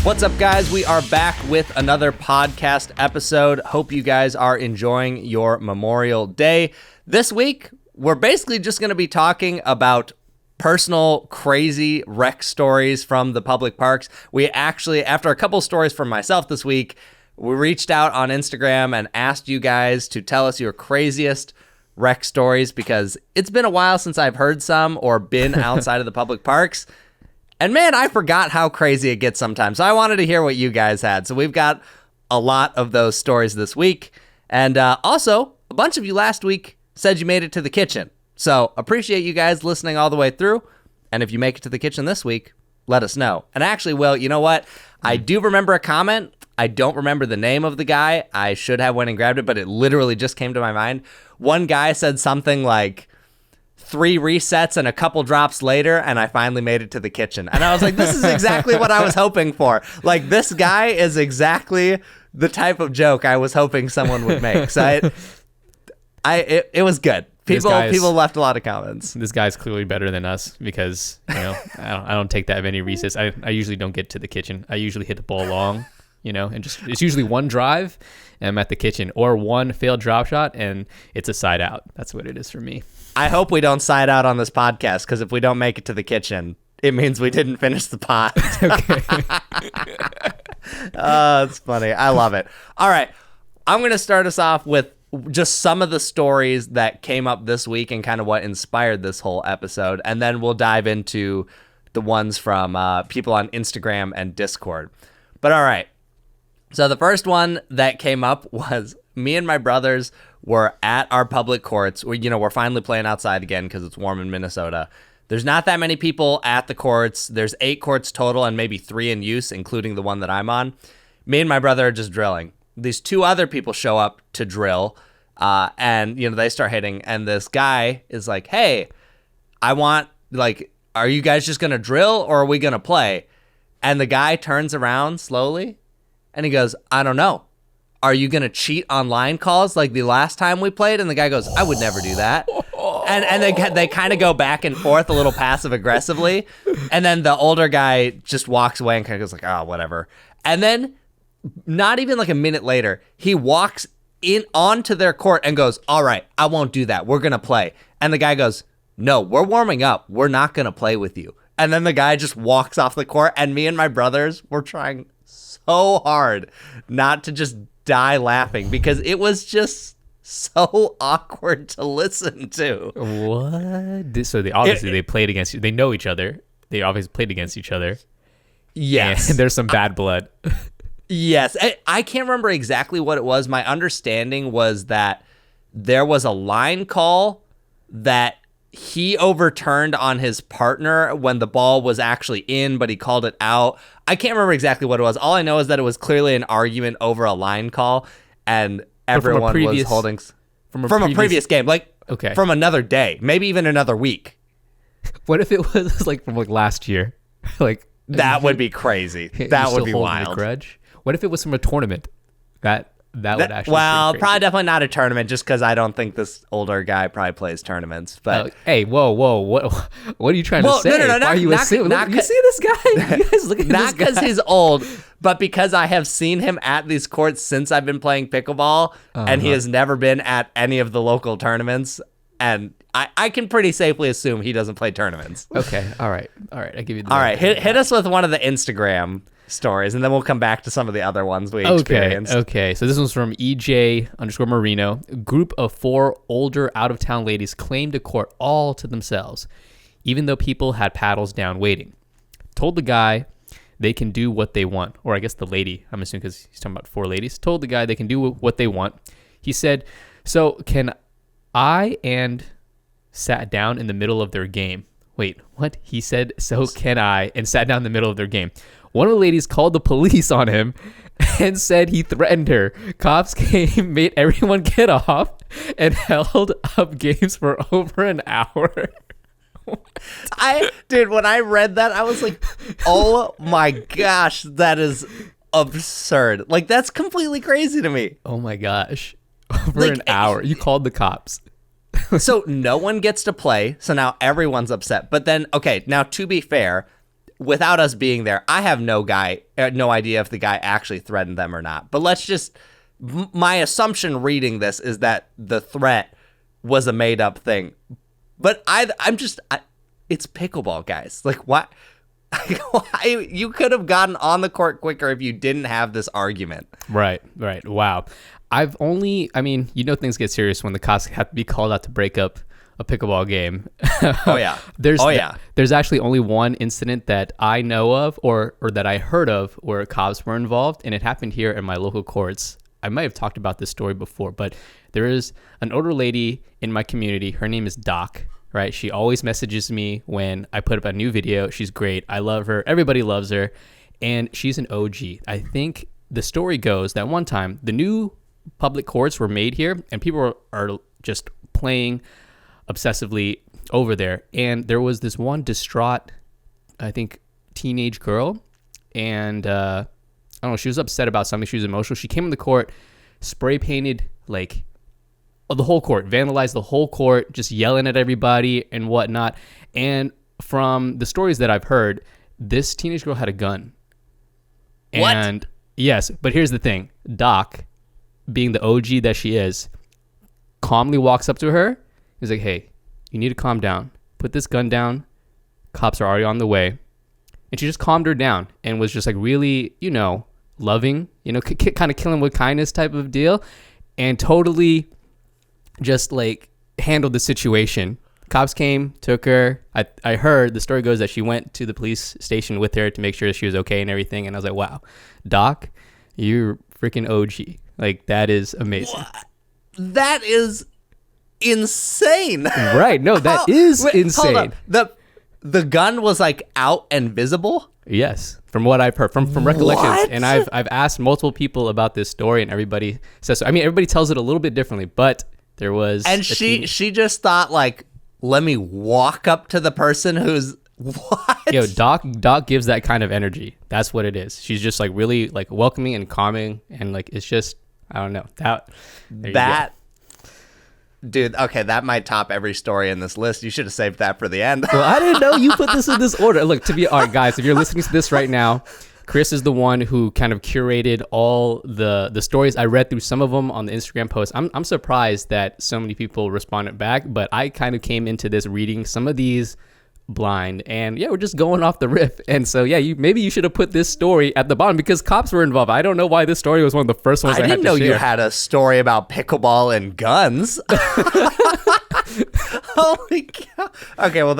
What's up, guys? We are back with another podcast episode. Hope you guys are enjoying your Memorial Day. This week, we're basically just going to be talking about personal crazy wreck stories from the public parks. We actually, after a couple stories from myself this week, we reached out on Instagram and asked you guys to tell us your craziest wreck stories, because it's been a while since I've heard some or been outside of the public parks. And man, I forgot how crazy it gets sometimes. So I wanted to hear what you guys had. So we've got a lot of those stories this week. And also, a bunch of you last week said you made it to the kitchen. So appreciate you guys listening all the way through. And if you make it to the kitchen this week, let us know. And actually, Will, you know what? I do remember a comment. I don't remember the name of the guy. I should have went and grabbed it, but it literally just came to my mind. One guy said something like 3 resets and a couple drops later, and I finally made it to the kitchen. And I was like, this is exactly what I was hoping for. Like, this guy is exactly the type of joke I was hoping someone would make. So it was good. People left a lot of comments. This guy's clearly better than us, because I don't take that many resets. I usually don't get to the kitchen. I usually hit the ball long, and just it's usually one drive and I'm at the kitchen, or one failed drop shot and it's a side out. That's what it is for me. I hope we don't side out on this podcast, because if we don't make it to the kitchen, it means we didn't finish the pod. Okay. It's funny. I love it. All right. I'm going to start us off with just some of the stories that came up this week and kind of what inspired this whole episode. And then we'll dive into the ones from people on Instagram and Discord. But all right. So the first one that came up was me and my brothers were at our public courts. We're finally playing outside again because it's warm in Minnesota. There's not that many people at the courts. There's 8 courts total and maybe 3 in use, including the one that I'm on. Me and my brother are just drilling. These 2 other people show up to drill, and they start hitting. And this guy is like, "Hey, are you guys just gonna drill or are we gonna play?" And the guy turns around slowly, and he goes, "I don't know. Are you going to cheat on line calls like the last time we played?" And the guy goes, "I would never do that." And they kind of go back and forth a little passive aggressively. And then the older guy just walks away and kind of goes like, "Oh, whatever." And then not even like a minute later, he walks in onto their court and goes, "All right, I won't do that. We're going to play." And the guy goes, "No, we're warming up. We're not going to play with you." And then the guy just walks off the court, and me and my brothers were trying so hard not to just die laughing, because it was just so awkward to listen to. What? So they played against you. They know each other. They obviously played against each other. Yes. And there's some bad blood. Yes. I can't remember exactly what it was. My understanding was that there was a line call that he overturned on his partner when the ball was actually in, but he called it out. I can't remember exactly what it was. All I know is that it was clearly an argument over a line call, and everyone was holding from a previous game, from another day, maybe even another week. What if it was like from last year? That would be crazy. That would be wild. Grudge. What if it was from a tournament? That would actually. Well, probably definitely not a tournament, just because I don't think this older guy probably plays tournaments. But hey, whoa, what are you trying to say? No, why are you assuming? You see this guy? You guys look at not because he's old, but because I have seen him at these courts since I've been playing pickleball, and he has never been at any of the local tournaments, and I can pretty safely assume he doesn't play tournaments. Okay, all right, I give you. All right, hit us with one of the Instagram stories, and then we'll come back to some of the other ones we experienced. Okay, so this one's from EJ_Marino. A group of 4 older out-of-town ladies claimed a court all to themselves, even though people had paddles down waiting. Told the guy they can do what they want, or I guess the lady, I'm assuming because he's talking about 4 ladies, told the guy they can do what they want. He said, "So can I?" and sat down in the middle of their game. Wait, what? He said, "So can I?" and sat down in the middle of their game. One of the ladies called the police on him and said he threatened her. Cops came, made everyone get off, and held up games for over an hour. Dude, when I read that, I was like, oh my gosh, that is absurd. Like, that's completely crazy to me. Oh my gosh. Over an hour. You called the cops. So no one gets to play. So now everyone's upset. But then, okay, now to be fair, without us being there, I have no idea if the guy actually threatened them or not. But let's just, my assumption reading this is that the threat was a made up thing. But it's pickleball, guys. Like, what? Why? You could have gotten on the court quicker if you didn't have this argument. Right. Wow. Things get serious when the cops have to be called out to break up a pickleball game. Oh yeah. There's actually only one incident that I know of or that I heard of where cops were involved, and it happened here in my local courts. I might have talked about this story before, but there is an older lady in my community. Her name is Doc, right? She always messages me when I put up a new video. She's great. I love her. Everybody loves her. And she's an OG. I think the story goes that one time the new public courts were made here and people are just playing obsessively over there. And there was this one distraught, I think, teenage girl. And I don't know, she was upset about something. She was emotional. She came in the court, spray painted like the whole court, vandalized the whole court, just yelling at everybody and whatnot. And from the stories that I've heard, this teenage girl had a gun. What? And yes, but here's the thing. Doc, being the OG that she is, calmly walks up to her. He's like, hey, you need to calm down. Put this gun down. Cops are already on the way. And she just calmed her down and was just like really, loving, kind of killing with kindness type of deal. And totally just like handled the situation. Cops came, took her. I heard the story goes that she went to the police station with her to make sure that she was okay and everything. And I was like, wow, Doc, you're freaking OG. Like, that is amazing. What? That is insane. Right. No, that is insane. Hold up. The gun was like out and visible? Yes, from what I've heard, from recollections. What? And I've asked multiple people about this story, and everybody says so. I mean, everybody tells it a little bit differently, but there was. And she just thought, like, let me walk up to the person who's what? Yo, Doc gives that kind of energy. That's what it is. She's just like really like welcoming and calming, and like it's just, I don't know, that. Dude, okay, that might top every story in this list. You should have saved that for the end. Well, I didn't know you put this in this order. Look, all right, guys, if you're listening to this right now, Chris is the one who kind of curated all the stories. I read through some of them on the Instagram post. I'm surprised that so many people responded back, but I kind of came into this reading some of these blind, and yeah, we're just going off the riff. And so yeah, maybe you should have put this story at the bottom because cops were involved. I don't know why this story was one of the first ones I didn't know you had a story about pickleball and guns. Holy cow. Okay, well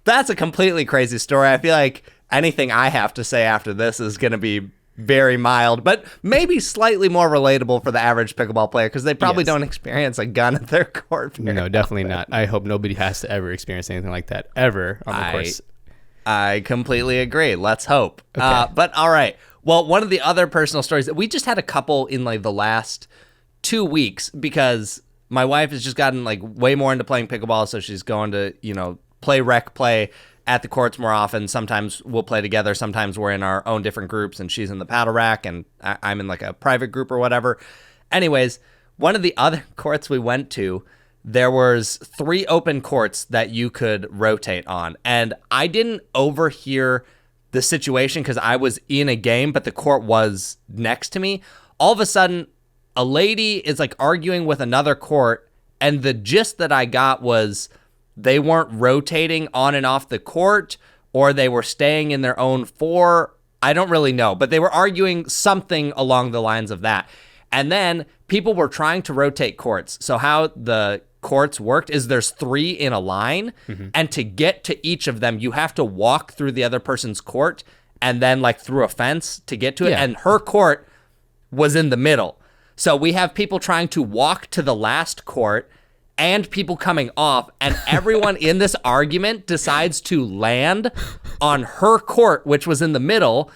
that's a completely crazy story. I feel like anything I have to say after this is going to be very mild, but maybe slightly more relatable for the average pickleball player because they probably don't experience a gun at their court. No, definitely not. I hope nobody has to ever experience anything like that ever on the course. I completely agree. Let's hope. Okay. But all right. Well, one of the other personal stories that we just had a couple in like the last 2 weeks because my wife has just gotten like way more into playing pickleball, so she's going to play at the courts more often. Sometimes we'll play together. Sometimes we're in our own different groups and she's in the paddle rack and I'm in like a private group or whatever. Anyways, one of the other courts we went to, there was 3 open courts that you could rotate on. And I didn't overhear the situation because I was in a game, but the court was next to me. All of a sudden, a lady is like arguing with another court. And the gist that I got was they weren't rotating on and off the court, or they were staying in their own 4. I don't really know, but they were arguing something along the lines of that. And then people were trying to rotate courts. So how the courts worked is there's 3 in a line, and to get to each of them, you have to walk through the other person's court and then like through a fence to get to it. Yeah. And her court was in the middle. So we have people trying to walk to the last court and people coming off, and everyone in this argument decides to land on her court, which was in the middle.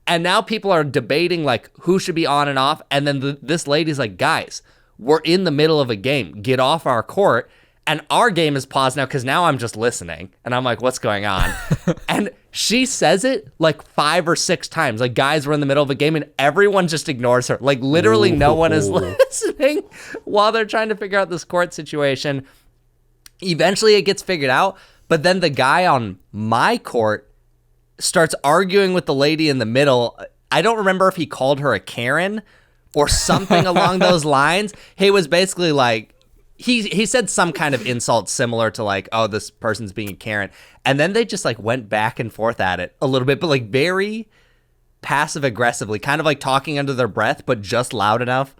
And now people are debating like who should be on and off. And then this lady's like, guys, we're in the middle of a game. Get off our court. And our game is paused now because now I'm just listening. And I'm like, what's going on? And she says it like 5 or 6 times. Like, guys, we're in the middle of a game and everyone just ignores her. Like, literally no one is listening while they're trying to figure out this court situation. Eventually it gets figured out, but then the guy on my court starts arguing with the lady in the middle. I don't remember if he called her a Karen or something along those lines. He was basically like, he said some kind of insult similar to like, oh, this person's being a Karen. And then they just like went back and forth at it a little bit, but like very passive aggressively, kind of like talking under their breath, but just loud enough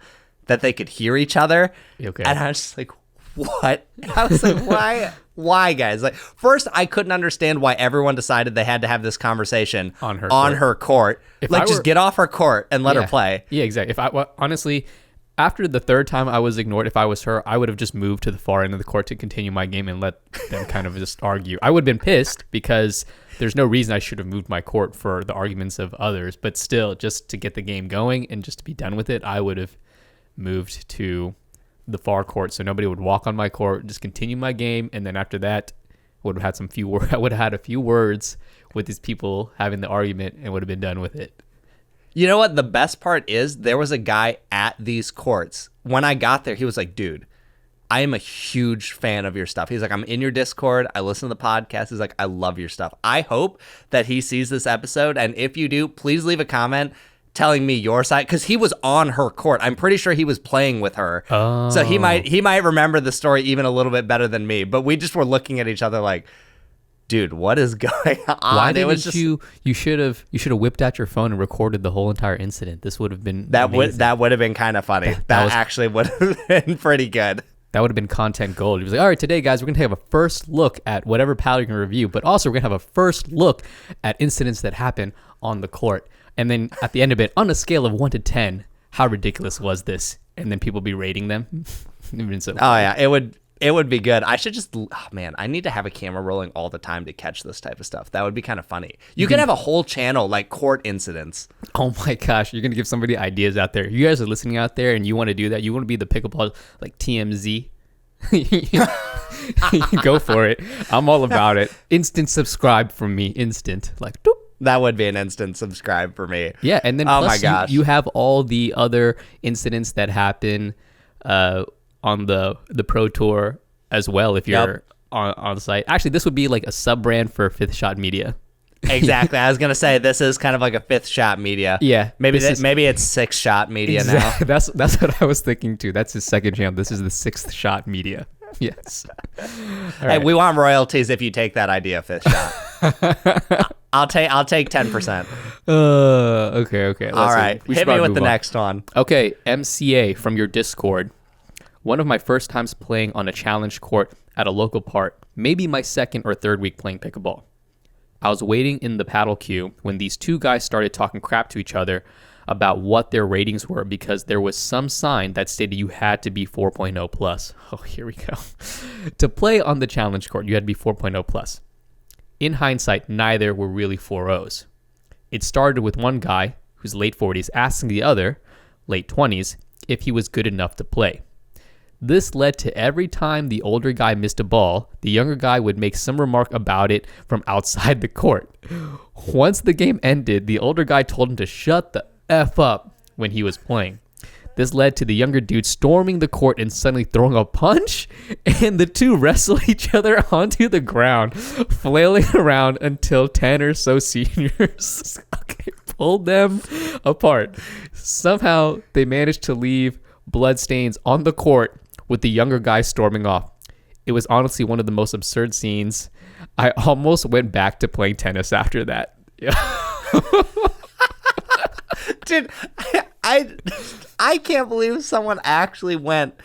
that they could hear each other. Okay. And I was just like, what? I was like, why guys? Like, first I couldn't understand why everyone decided they had to have this conversation on her court. Like, just get off her court and let her play. Yeah, exactly. Honestly, after the third time I was ignored, if I was her, I would have just moved to the far end of the court to continue my game and let them kind of just argue. I would have been pissed because there's no reason I should have moved my court for the arguments of others, but still, just to get the game going and just to be done with it, I would have moved to the far court so nobody would walk on my court, just continue my game, and then after that, I would have had a few words with these people having the argument and would have been done with it. You know what? The best part is there was a guy at these courts. When I got there, he was like, dude, I am a huge fan of your stuff. He's like, I'm in your Discord. I listen to the podcast. He's like, I love your stuff. I hope that he sees this episode. And if you do, please leave a comment telling me your side, because he was on her court. I'm pretty sure he was playing with her. Oh. So he might remember the story even a little bit better than me. But we just were looking at each other like, dude, what is going on? Why didn't you should have whipped out your phone and recorded the whole entire incident. This would have been amazing. That would have been kind of funny. That actually would have been pretty good. That would have been content gold. He was like, all right, today, guys, we're going to have a first look at whatever paddle you're going to review, but also we're going to have a first look at incidents that happen on the court. And then at the end of it, on a scale of 1 to 10, how ridiculous was this? And then people be rating them. It would have been so funny. Oh, yeah. It would be good. I should just, I need to have a camera rolling all the time to catch this type of stuff. That would be kind of funny. You can have a whole channel like court incidents. Oh my gosh, you're going to give somebody ideas out there. You guys are listening out there and you want to do that. You want to be the Pickleball like TMZ. Go for it. I'm all about it. Instant subscribe from me. Instant. Like, doop. That would be an instant subscribe for me. Yeah, and then oh plus my gosh. You have all the other incidents that happen on the Pro Tour as well if you're on the site. Actually, this would be like a sub-brand for Fifth Shot Media. Exactly. I was going to say this is kind of like a Fifth Shot Media. Yeah. Maybe it's Sixth Shot Media now. That's what I was thinking too. That's his second channel. This is the Sixth Shot Media. Yes. Hey, we want royalties if you take that idea, Fifth Shot. I'll take 10%. Okay. All right. Hit me with the next one. Okay, MCA from your Discord. One of my first times playing on a challenge court at a local park, maybe my second or third week playing pickleball. I was waiting in the paddle queue when these two guys started talking crap to each other about what their ratings were because there was some sign that stated you had to be 4.0 plus. Oh, here we go. To play on the challenge court, you had to be 4.0 plus. In hindsight, neither were really 4.0s. It started with one guy, who's late 40s, asking the other, late 20s, if he was good enough to play. This led to every time the older guy missed a ball, the younger guy would make some remark about it from outside the court. Once the game ended, the older guy told him to shut the F up when he was playing. This led to the younger dude storming the court and suddenly throwing a punch, and the two wrestled each other onto the ground, flailing around until 10 or so seniors pulled them apart. Somehow, they managed to leave bloodstains on the court with the younger guy storming off. It was honestly one of the most absurd scenes. I almost went back to playing tennis after that. Dude, I can't believe someone actually went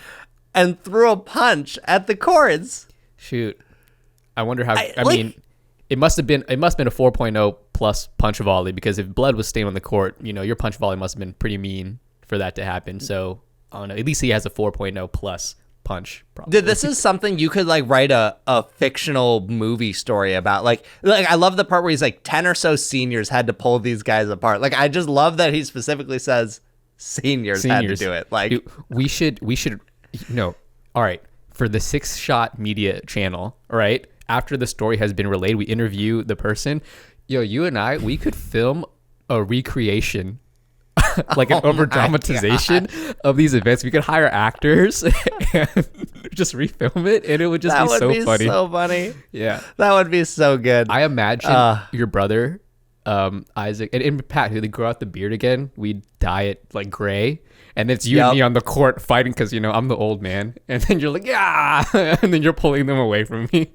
and threw a punch at the courts. Shoot. I wonder how I mean, it must have been a 4.0 plus punch volley because if blood was staying on the court, your punch volley must have been pretty mean for that to happen. So I don't know. At least he has a 4.0 plus punch. Probably. Dude, this is something you could like write a fictional movie story about. Like I love the part where he's like 10 or so seniors had to pull these guys apart. Like I just love that he specifically says seniors had to do it. Like dude, we should all right, for the Six Shot Media channel, all right? After the story has been relayed, we interview the person. You and I, we could film a recreation like an over dramatization of these events. We could hire actors and just refilm it, and it would just That be would so be funny. so funny. Yeah, That would be so good. I imagine your brother, Isaac, and Pat, who they grow out the beard again. We dye it like gray, and it's you and me on the court fighting because I'm the old man, and then you're like, yeah, and then you're pulling them away from me.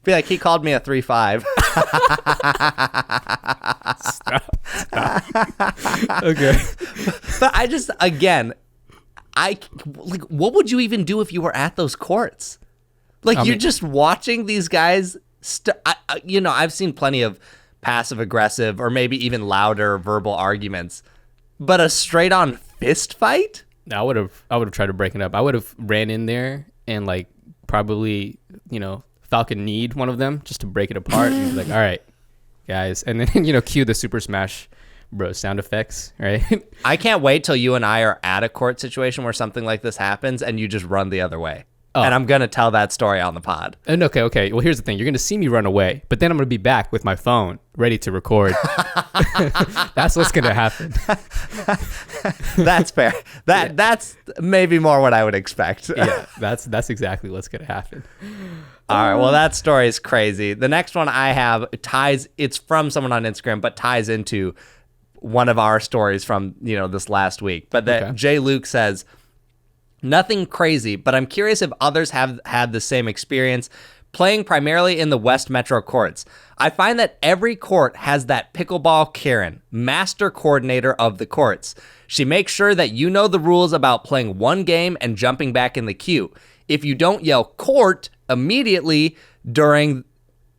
Be like, he called me a 3-5. Stop. Okay. But I just, again, what would you even do if you were at those courts? You're just watching these guys. I've seen plenty of passive aggressive or maybe even louder verbal arguments, but a straight on fist fight? I would have tried to break it up. I would have ran in there and probably, Falcon kneed one of them just to break it apart and be like, all right, guys. And then, cue the Super Smash Bros sound effects, right? I can't wait till you and I are at a court situation where something like this happens and you just run the other way. Oh. And I'm going to tell that story on the pod. And okay. Well, here's the thing. You're going to see me run away, but then I'm going to be back with my phone ready to record. That's what's going to happen. That's fair. That's maybe more what I would expect. Yeah, that's exactly what's going to happen. All right. Well, that story is crazy. The next one I have it's from someone on Instagram, but ties into one of our stories from, this last week. But Jay Luke says, nothing crazy, but I'm curious if others have had the same experience playing primarily in the West Metro courts. I find that every court has that pickleball Karen, master coordinator of the courts. She makes sure that you know the rules about playing one game and jumping back in the queue. If you don't yell court immediately during,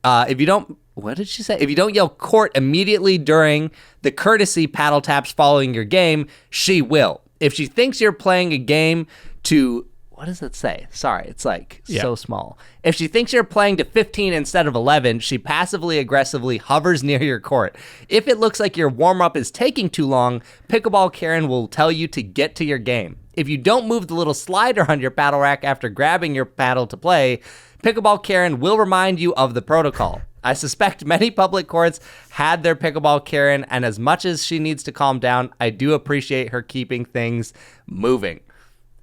what did she say? If you don't yell court immediately during the courtesy paddle taps following your game, she will. If she thinks you're playing a game to, what does it say? Sorry, it's so small. If she thinks you're playing to 15 instead of 11, she passively aggressively hovers near your court. If it looks like your warm-up is taking too long, Pickleball Karen will tell you to get to your game. If you don't move the little slider on your paddle rack after grabbing your paddle to play, Pickleball Karen will remind you of the protocol. I suspect many public courts had their Pickleball Karen, and as much as she needs to calm down, I do appreciate her keeping things moving.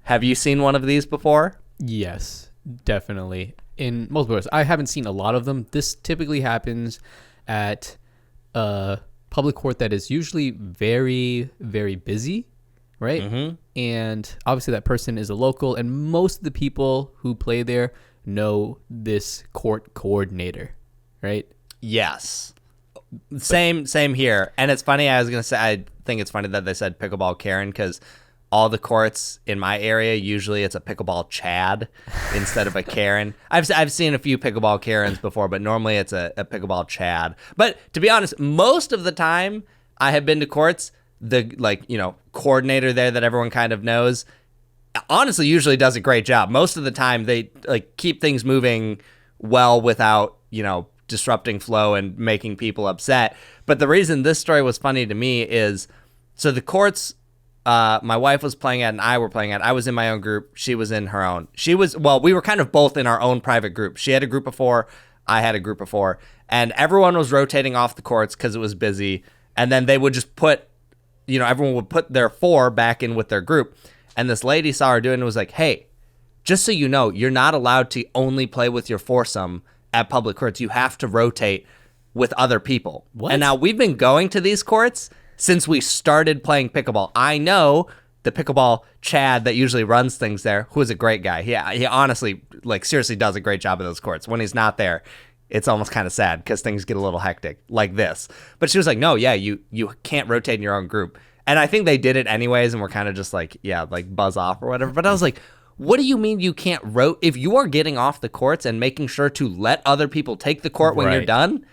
Have you seen one of these before? Yes, definitely. In multiple courts. I haven't seen a lot of them. This typically happens at a public court that is usually very, very busy, right? Mm-hmm. And obviously that person is a local, and most of the people who play there know this court coordinator, right? Yes. Same here. And it's funny, I think it's funny that they said Pickleball Karen, because all the courts in my area, usually it's a Pickleball Chad instead of a Karen. I've seen a few Pickleball Karens before, but normally it's a Pickleball Chad. But to be honest, most of the time I have been to courts, the coordinator there that everyone kind of knows, honestly usually does a great job. Most of the time they keep things moving well without, disrupting flow and making people upset. But the reason this story was funny to me is, so the courts my wife was playing at and I were playing at, I was in my own group, she was in her own. We were kind of both in our own private group. She had a group of 4, I had a group of 4, and everyone was rotating off the courts because it was busy. And then they would just put, everyone would put their 4 back in with their group. And this lady saw her doing it and was like, hey, just so you know, you're not allowed to only play with your foursome at public courts. You have to rotate with other people. What? And now we've been going to these courts since we started playing pickleball. I know the pickleball Chad that usually runs things there, who is a great guy. He honestly, seriously does a great job of those courts. When he's not there, it's almost kind of sad because things get a little hectic like this. But she was like, no, yeah, you can't rotate in your own group. And I think they did it anyways, and we're kind of just buzz off or whatever. But I was like, what do you mean you can't rotate? If you are getting off the courts and making sure to let other people take the court when you're done,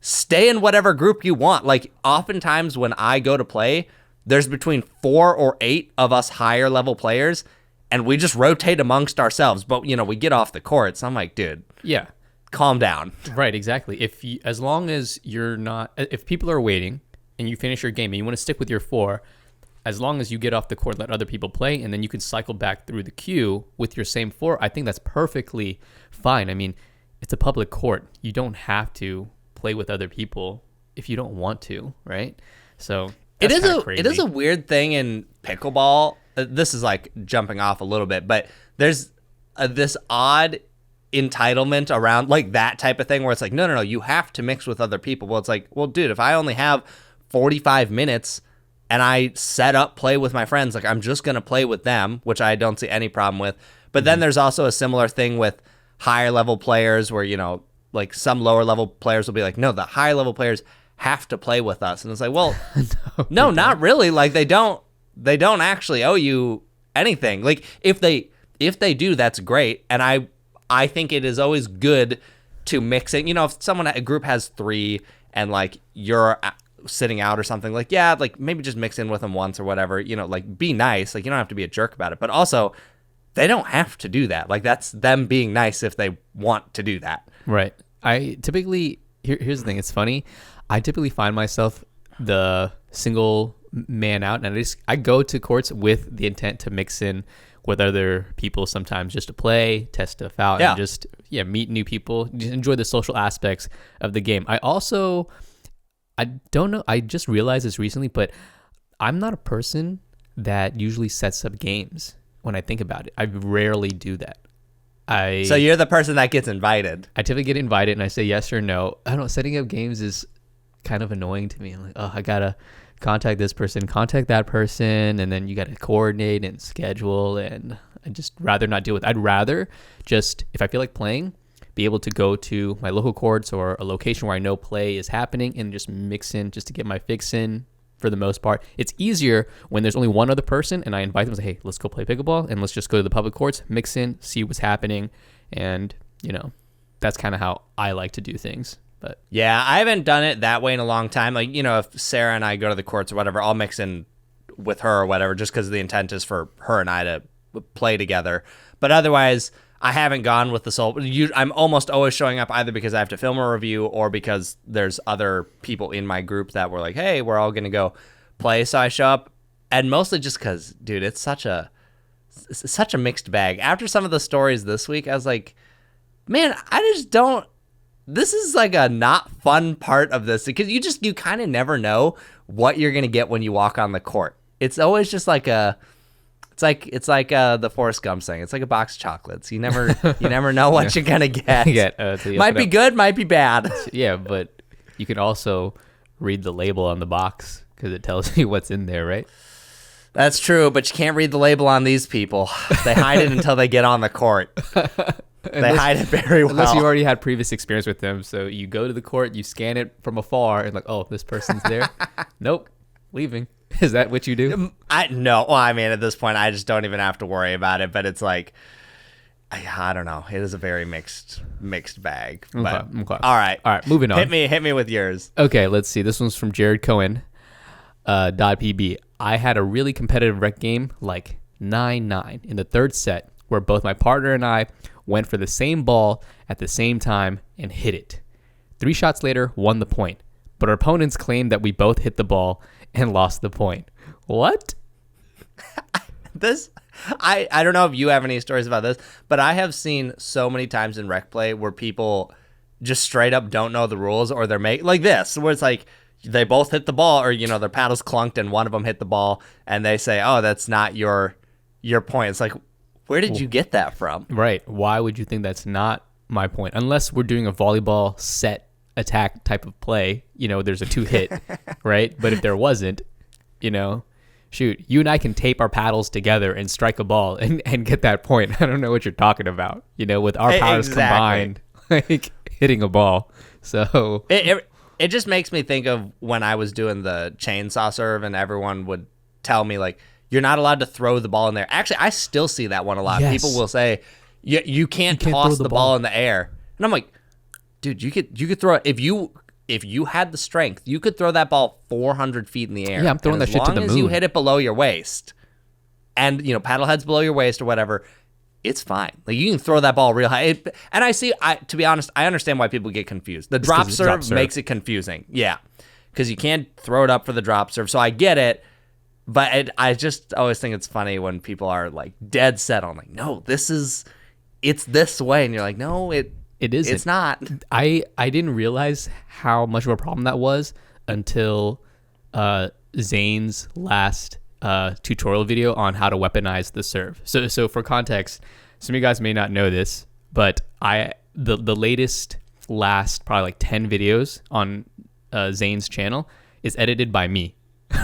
stay in whatever group you want. Oftentimes when I go to play, there's between 4 or 8 of us higher level players, and we just rotate amongst ourselves. But, we get off the courts. I'm like, dude. Yeah. Calm down. Right, exactly. As long as you're not, if people are waiting and you finish your game and you want to stick with your 4, as long as you get off the court, let other people play, and then you can cycle back through the queue with your same 4, I think that's perfectly fine. I mean, it's a public court. You don't have to play with other people if you don't want to, right? So It is crazy. it is a weird thing in pickleball. This is like jumping off a little bit, but there's this odd entitlement around like that type of thing where it's like, no, you have to mix with other people. Well, it's like, well, dude, if I only have 45 minutes and I set up play with my friends, like I'm just going to play with them, which I don't see any problem with. But then there's also a similar thing with higher level players where, like some lower level players will be like, no, the higher level players have to play with us. And it's like, well, no, not really. Like they don't actually owe you anything. Like if they do, that's great. And I think it is always good to mix it. If a group has 3 and like you're sitting out or something, like, yeah, like maybe just mix in with them once or whatever, like be nice. Like you don't have to be a jerk about it, but also they don't have to do that. Like that's them being nice if they want to do that. Right. I typically, here's the thing. It's funny. I typically find myself the single man out, and I go to courts with the intent to mix in with other people sometimes just to play, test stuff out, and just meet new people, just enjoy the social aspects of the game. I don't know, I just realized this recently, but I'm not a person that usually sets up games when I think about it. I rarely do that. So you're the person that gets invited. I typically get invited and I say yes or no. I don't know, setting up games is kind of annoying to me. I'm like, oh, I gotta contact this person, contact that person, and then you gotta coordinate and schedule, and I'd just rather not deal with it. I'd rather just, if I feel like playing, be able to go to my local courts or a location where I know play is happening and just mix in just to get my fix in. For the most part, it's easier when there's only one other person and I invite them and say, hey, let's go play pickleball and let's just go to the public courts, mix in, see what's happening. And, that's kind of how I like to do things. But yeah, I haven't done it that way in a long time. Like, if Sarah and I go to the courts or whatever, I'll mix in with her or whatever, just because the intent is for her and I to play together. But otherwise, I haven't gone with the sole. I'm almost always showing up either because I have to film a review or because there's other people in my group that were like, hey, we're all going to go play. So I show up, and mostly just because, dude, it's such a mixed bag. After some of the stories this week, I was like, man, I just don't. This is like a not fun part of this because you kind of never know what you're going to get when you walk on the court. It's always just like it's like the Forrest Gump saying. It's like a box of chocolates. You never know what you're gonna get. Might be good, might be bad. Yeah, but you can also read the label on the box because it tells you what's in there, right? That's true, but you can't read the label on these people. They hide it until they get on the court. They hide it very well. Unless you already had previous experience with them. So you go to the court, you scan it from afar, and like, oh, this person's there. Nope, leaving. Is that what you do? No. Well, I mean, at this point, I just don't even have to worry about it. But it's like, I don't know. It is a very mixed bag. But, okay. All right. Moving on. Hit me with yours. Okay, let's see. This one's from Jared Cohen. .pb. I had a really competitive rec game, like 9-9 in the third set, where both my partner and I went for the same ball at the same time and hit it. 3 shots later, won the point. But our opponents claimed that we both hit the ball and lost the point. What? I don't know if you have any stories about this, but I have seen so many times in rec play where people just straight up don't know the rules, or they're like this, where it's like they both hit the ball, or their paddles clunked and one of them hit the ball, and they say, "Oh, that's not your point." It's like, where did you get that from? Right. Why would you think that's not my point? Unless we're doing a volleyball set attack type of play, there's a 2-hit, right? But if there wasn't, shoot, you and I can tape our paddles together and strike a ball and get that point. I don't know what you're talking about, with our paddles combined, like hitting a ball. So it just makes me think of when I was doing the chainsaw serve and everyone would tell me like, you're not allowed to throw the ball in there. Actually, I still see that one a lot. Yes. People will say, you can't toss the ball in the air. And I'm like, dude, you could throw it. If you had the strength, you could throw that ball 400 feet in the air. Yeah, I'm throwing that shit to the moon. As long as you hit it below your waist, and paddle heads below your waist or whatever, it's fine. Like you can throw that ball real high. To be honest, I understand why people get confused. The drop serve makes it confusing. Yeah, because you can't throw it up for the drop serve. So I get it, but I just always think it's funny when people are like dead set on like, no, it's this way, and you're like, no, it isn't. It's not. I didn't realize how much of a problem that was until Zane's last tutorial video on how to weaponize the serve. So for context, some of you guys may not know this, but the last probably like 10 videos on Zane's channel is edited by me.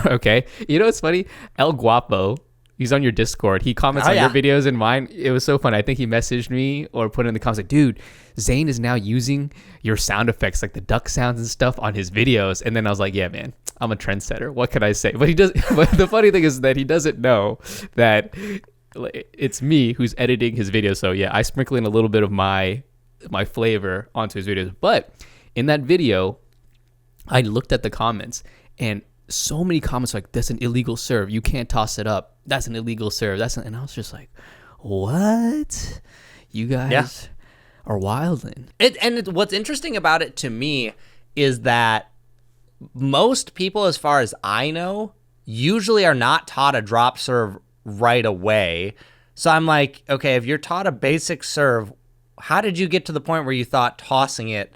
Okay, you know what's funny? El Guapo, he's on your Discord. He comments on your videos and mine. It was so fun. I think he messaged me or put in the comments like, dude, Zane is now using your sound effects, like the duck sounds and stuff, on his videos. And then I was like, yeah, man, I'm a trendsetter. What can I say? But he does. But the funny thing is that he doesn't know that it's me who's editing his videos. So yeah, I sprinkle in a little bit of my flavor onto his videos. But in that video, I looked at the comments, and so many comments like, that's an illegal serve. You can't toss it up. That's an illegal serve. And I was just like, what? You guys are wilding. What's interesting about it to me is that most people, as far as I know, usually are not taught a drop serve right away. So I'm like, okay, if you're taught a basic serve, how did you get to the point where you thought tossing it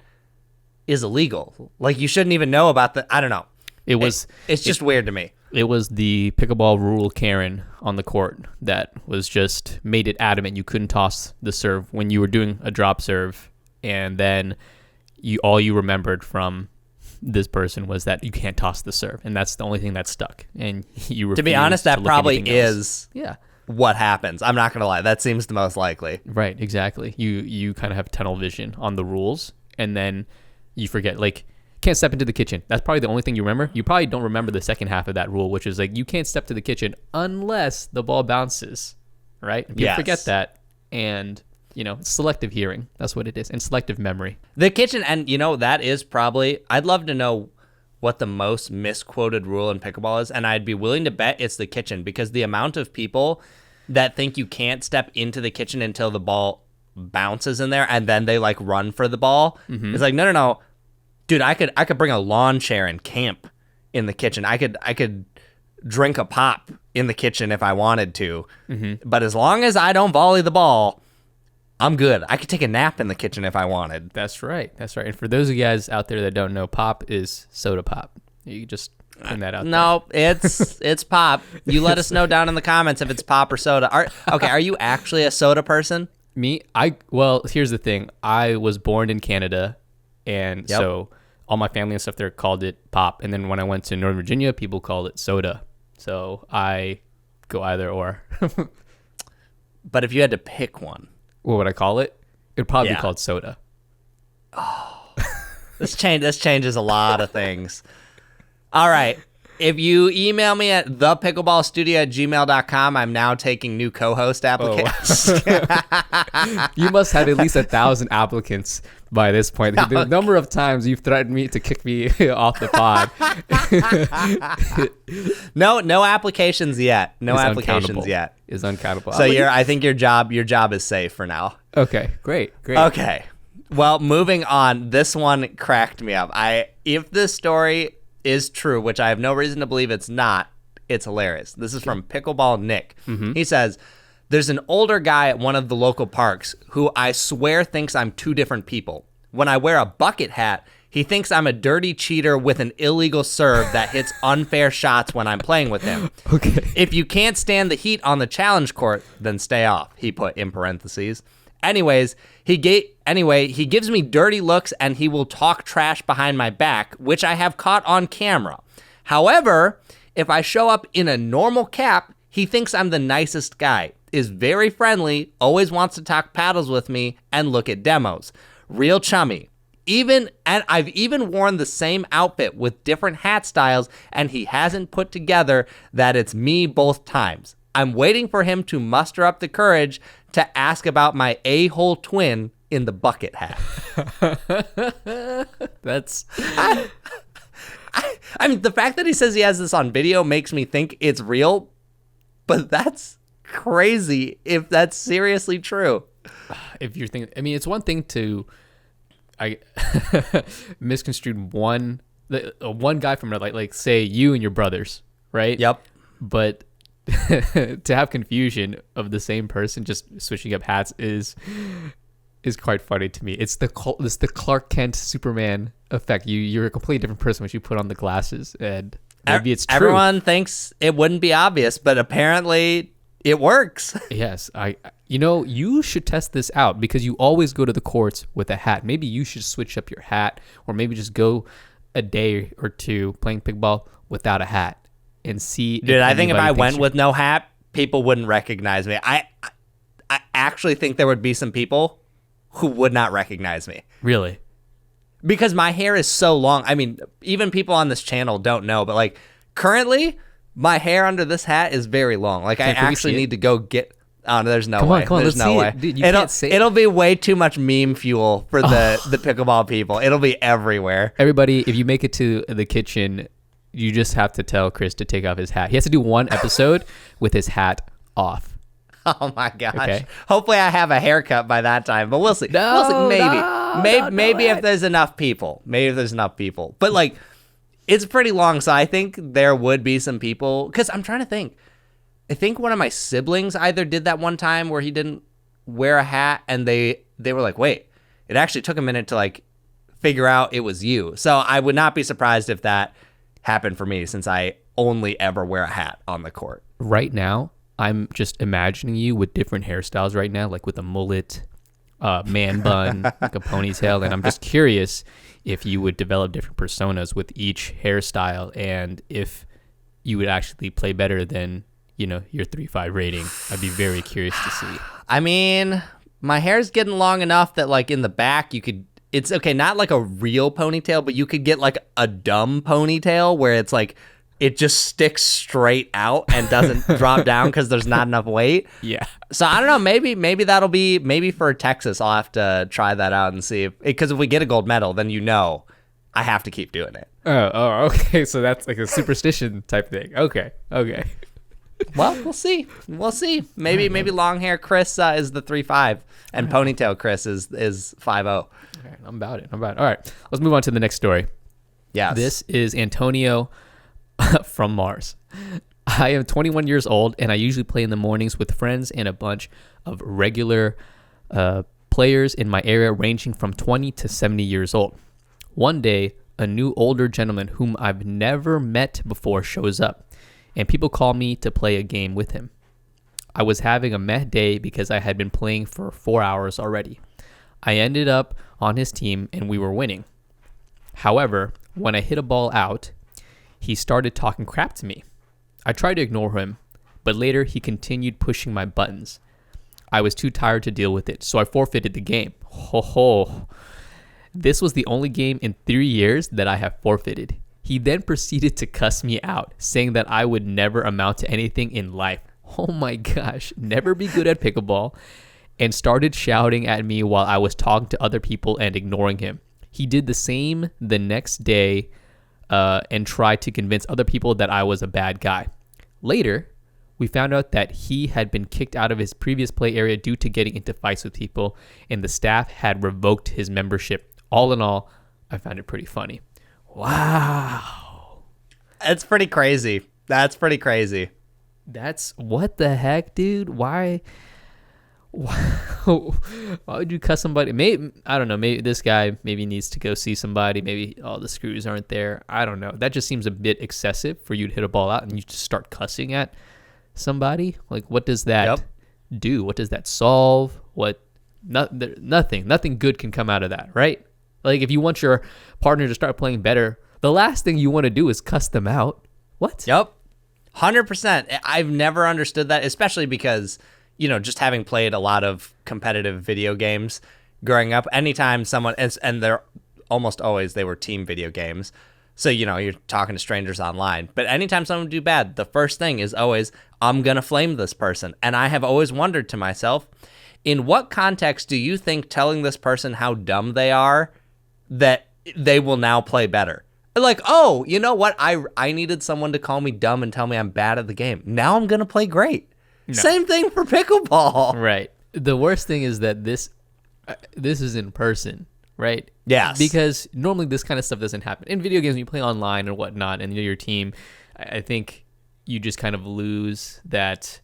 is illegal? Like, you shouldn't even know about I don't know. It's just weird to me. It was the pickleball rule Karen on the court that was just made it adamant you couldn't toss the serve when you were doing a drop serve, and then all you remembered from this person was that you can't toss the serve, and that's the only thing that stuck. And you refused to be honest, that probably is yeah what happens. I'm not gonna lie, that seems the most likely. Right, exactly. You kind of have tunnel vision on the rules, and then you forget, like, can't step into the kitchen. That's probably the only thing you remember. You probably don't remember the second half of that rule, which is like, you can't step to the kitchen unless the ball bounces, right? And people forget that, and selective hearing. That's what it is, and selective memory. The kitchen, and that is probably, I'd love to know what the most misquoted rule in pickleball is, and I'd be willing to bet it's the kitchen, because the amount of people that think you can't step into the kitchen until the ball bounces in there, and then they like run for the ball. It's like, no. Dude, I could bring a lawn chair and camp in the kitchen. I could drink a pop in the kitchen if I wanted to. But as long as I don't volley the ball, I'm good. I could take a nap in the kitchen if I wanted. That's right. And for those of you guys out there that don't know, pop is soda pop. You just put that out No, it's pop. You let us know down in the comments if it's pop or soda. Are you actually a soda person? Me? Well, here's the thing. I was born in Canada, and so all my family and stuff there called it pop. And then when I went to Northern Virginia, people called it soda. So I go either or. But if you had to pick one, what would I call it? It would probably be called soda. Oh, this changes a lot of things. All right. If you email me at thepickleballstudio@gmail.com, I'm now taking new co-host applications. You must have at least 1,000 applicants by this point. The number of times you've threatened me to kick me off the pod. No applications yet. No applications yet. Is uncountable. So I think your job is safe for now. Okay, great. Okay. Well, moving on. This one cracked me up. If this story is true, which I have no reason to believe it's not, it's hilarious. This is from Pickleball Nick. He says, there's an older guy at one of the local parks who I swear thinks I'm two different people. When I wear a bucket hat, he thinks I'm a dirty cheater with an illegal serve that hits unfair shots when I'm playing with him. Okay. If you can't stand the heat on the challenge court, then stay off, he put in parentheses. Anyways, he gives me dirty looks, and he will talk trash behind my back, which I have caught on camera. However, if I show up in a normal cap, he thinks I'm the nicest guy, is very friendly, always wants to talk paddles with me and look at demos. Real chummy. And I've even worn the same outfit with different hat styles, and he hasn't put together that it's me both times. I'm waiting for him to muster up the courage to ask about my a-hole twin in the bucket hat. That's... I mean, the fact that he says he has this on video makes me think it's real, but that's crazy if that's seriously true. If you're thinking... I mean, it's one thing to... misconstrued one guy from another, like say you and your brothers, right? Yep. But to have confusion of the same person just switching up hats is quite funny to me. It's the Clark Kent Superman effect. You're a completely different person once you put on the glasses, and Maybe it's true. Everyone thinks it wouldn't be obvious, but apparently it works. Yes, you should test this out because you always go to the courts with a hat. Maybe you should switch up your hat, or maybe just go a day or two playing pickleball without a hat and see. Dude, I think if I went with no hat, people wouldn't recognize me. I actually think there would be some people who would not recognize me. Really? Because my hair is so long. I mean, even people on this channel don't know, but like currently my hair under this hat is very long. Like I actually need to go get. Oh, no, there's no way. Come on, there's no way. Dude, can't say it'll be way too much meme fuel for the pickleball people. It'll be everywhere. Everybody, if you make it to the kitchen, you just have to tell Chris to take off his hat. He has to do one episode with his hat off. Oh my gosh. Okay. Hopefully I have a haircut by that time, but we'll see. Maybe if there's enough people. But like, it's pretty long, so I think there would be some people, because I'm trying to think. I think one of my siblings either did that one time where he didn't wear a hat, and they were like, wait, it actually took a minute to like figure out it was you. So I would not be surprised if that happened for me, since I only ever wear a hat on the court. Right now, I'm just imagining you with different hairstyles right now, like with a mullet, man bun, like a ponytail. And I'm just curious if you would develop different personas with each hairstyle and if you would actually play better than, your 3.5 rating. I'd be very curious to see. I mean, my hair's getting long enough that like in the back it's okay, not like a real ponytail, but you could get like a dumb ponytail where it's like, it just sticks straight out and doesn't drop down because there's not enough weight. Yeah. So I don't know. Maybe that'll be, maybe for Texas, I'll have to try that out and see because if we get a gold medal, then I have to keep doing it. Oh, okay. So that's like a superstition type thing. Okay. Well, we'll see. Maybe long hair Chris is the 3.5 and ponytail Chris is 5.0. All right, I'm about it. All right, let's move on to the next story. Yeah. This is Antonio from Mars. I am 21 years old, and I usually play in the mornings with friends and a bunch of regular players in my area ranging from 20 to 70 years old. One day, a new older gentleman whom I've never met before shows up, and people call me to play a game with him. I was having a meh day because I had been playing for 4 hours already. I ended up on his team, and we were winning. However, when I hit a ball out, he started talking crap to me. I tried to ignore him, but later he continued pushing my buttons. I was too tired to deal with it, so I forfeited the game. Ho. This was the only game in 3 years that I have forfeited. He then proceeded to cuss me out, saying that I would never amount to anything in life. Oh my gosh, never be good at pickleball, and started shouting at me while I was talking to other people and ignoring him. He did the same the next day and tried to convince other people that I was a bad guy. Later, we found out that he had been kicked out of his previous play area due to getting into fights with people, and the staff had revoked his membership. All in all, I found it pretty funny. Wow. That's pretty crazy. That's what the heck, dude? Why would you cuss somebody? Maybe, I don't know, maybe this guy maybe needs to go see somebody. Maybe all the screws aren't there. I don't know. That just seems a bit excessive for you to hit a ball out and you just start cussing at somebody. Like, what does that do? What does that solve? Nothing good can come out of that, right? Like, if you want your partner to start playing better, the last thing you want to do is cuss them out. What? Yep. 100%. I've never understood that, especially because, just having played a lot of competitive video games growing up, anytime someone, and they're almost always, they were team video games. So, you're talking to strangers online. But anytime someone do bad, the first thing is always, I'm going to flame this person. And I have always wondered to myself, in what context do you think telling this person how dumb they are that they will now play better? Like, oh, you know what? I needed someone to call me dumb and tell me I'm bad at the game. Now I'm going to play great. No. Same thing for pickleball. Right. The worst thing is that this is in person, right? Yes. Because normally this kind of stuff doesn't happen. In video games, when you play online and whatnot, and you're your team, I think you just kind of lose that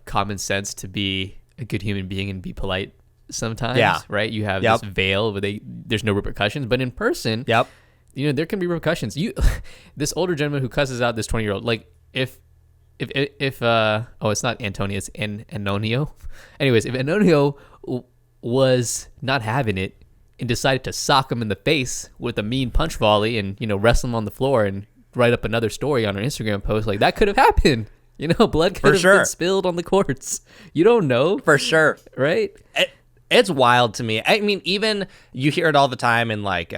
common sense to be a good human being and be polite sometimes, right? You have this veil where there's no repercussions. But in person, there can be repercussions. This older gentleman who cusses out this 20-year-old, like if it's not Antonio, it's Antonio. Anyways, if Antonio was not having it and decided to sock him in the face with a mean punch volley and wrestle him on the floor and write up another story on her Instagram post, like that could have happened. Blood could have been spilled on the courts. You don't know. For sure. Right? It's wild to me. I mean, even you hear it all the time in like,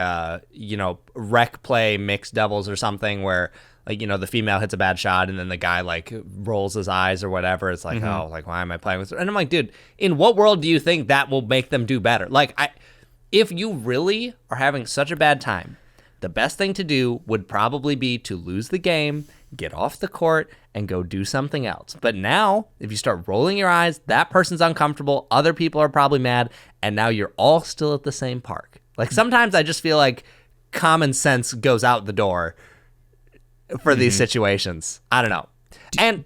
rec play mixed doubles or something where like, the female hits a bad shot and then the guy like rolls his eyes or whatever. It's like, oh, like, why am I playing with her? And I'm like, dude, in what world do you think that will make them do better? Like, if you really are having such a bad time, the best thing to do would probably be to lose the game, get off the court, and go do something else. But now, if you start rolling your eyes, that person's uncomfortable, other people are probably mad, and now you're all still at the same park. Like, sometimes I just feel like common sense goes out the door for these situations. I don't know.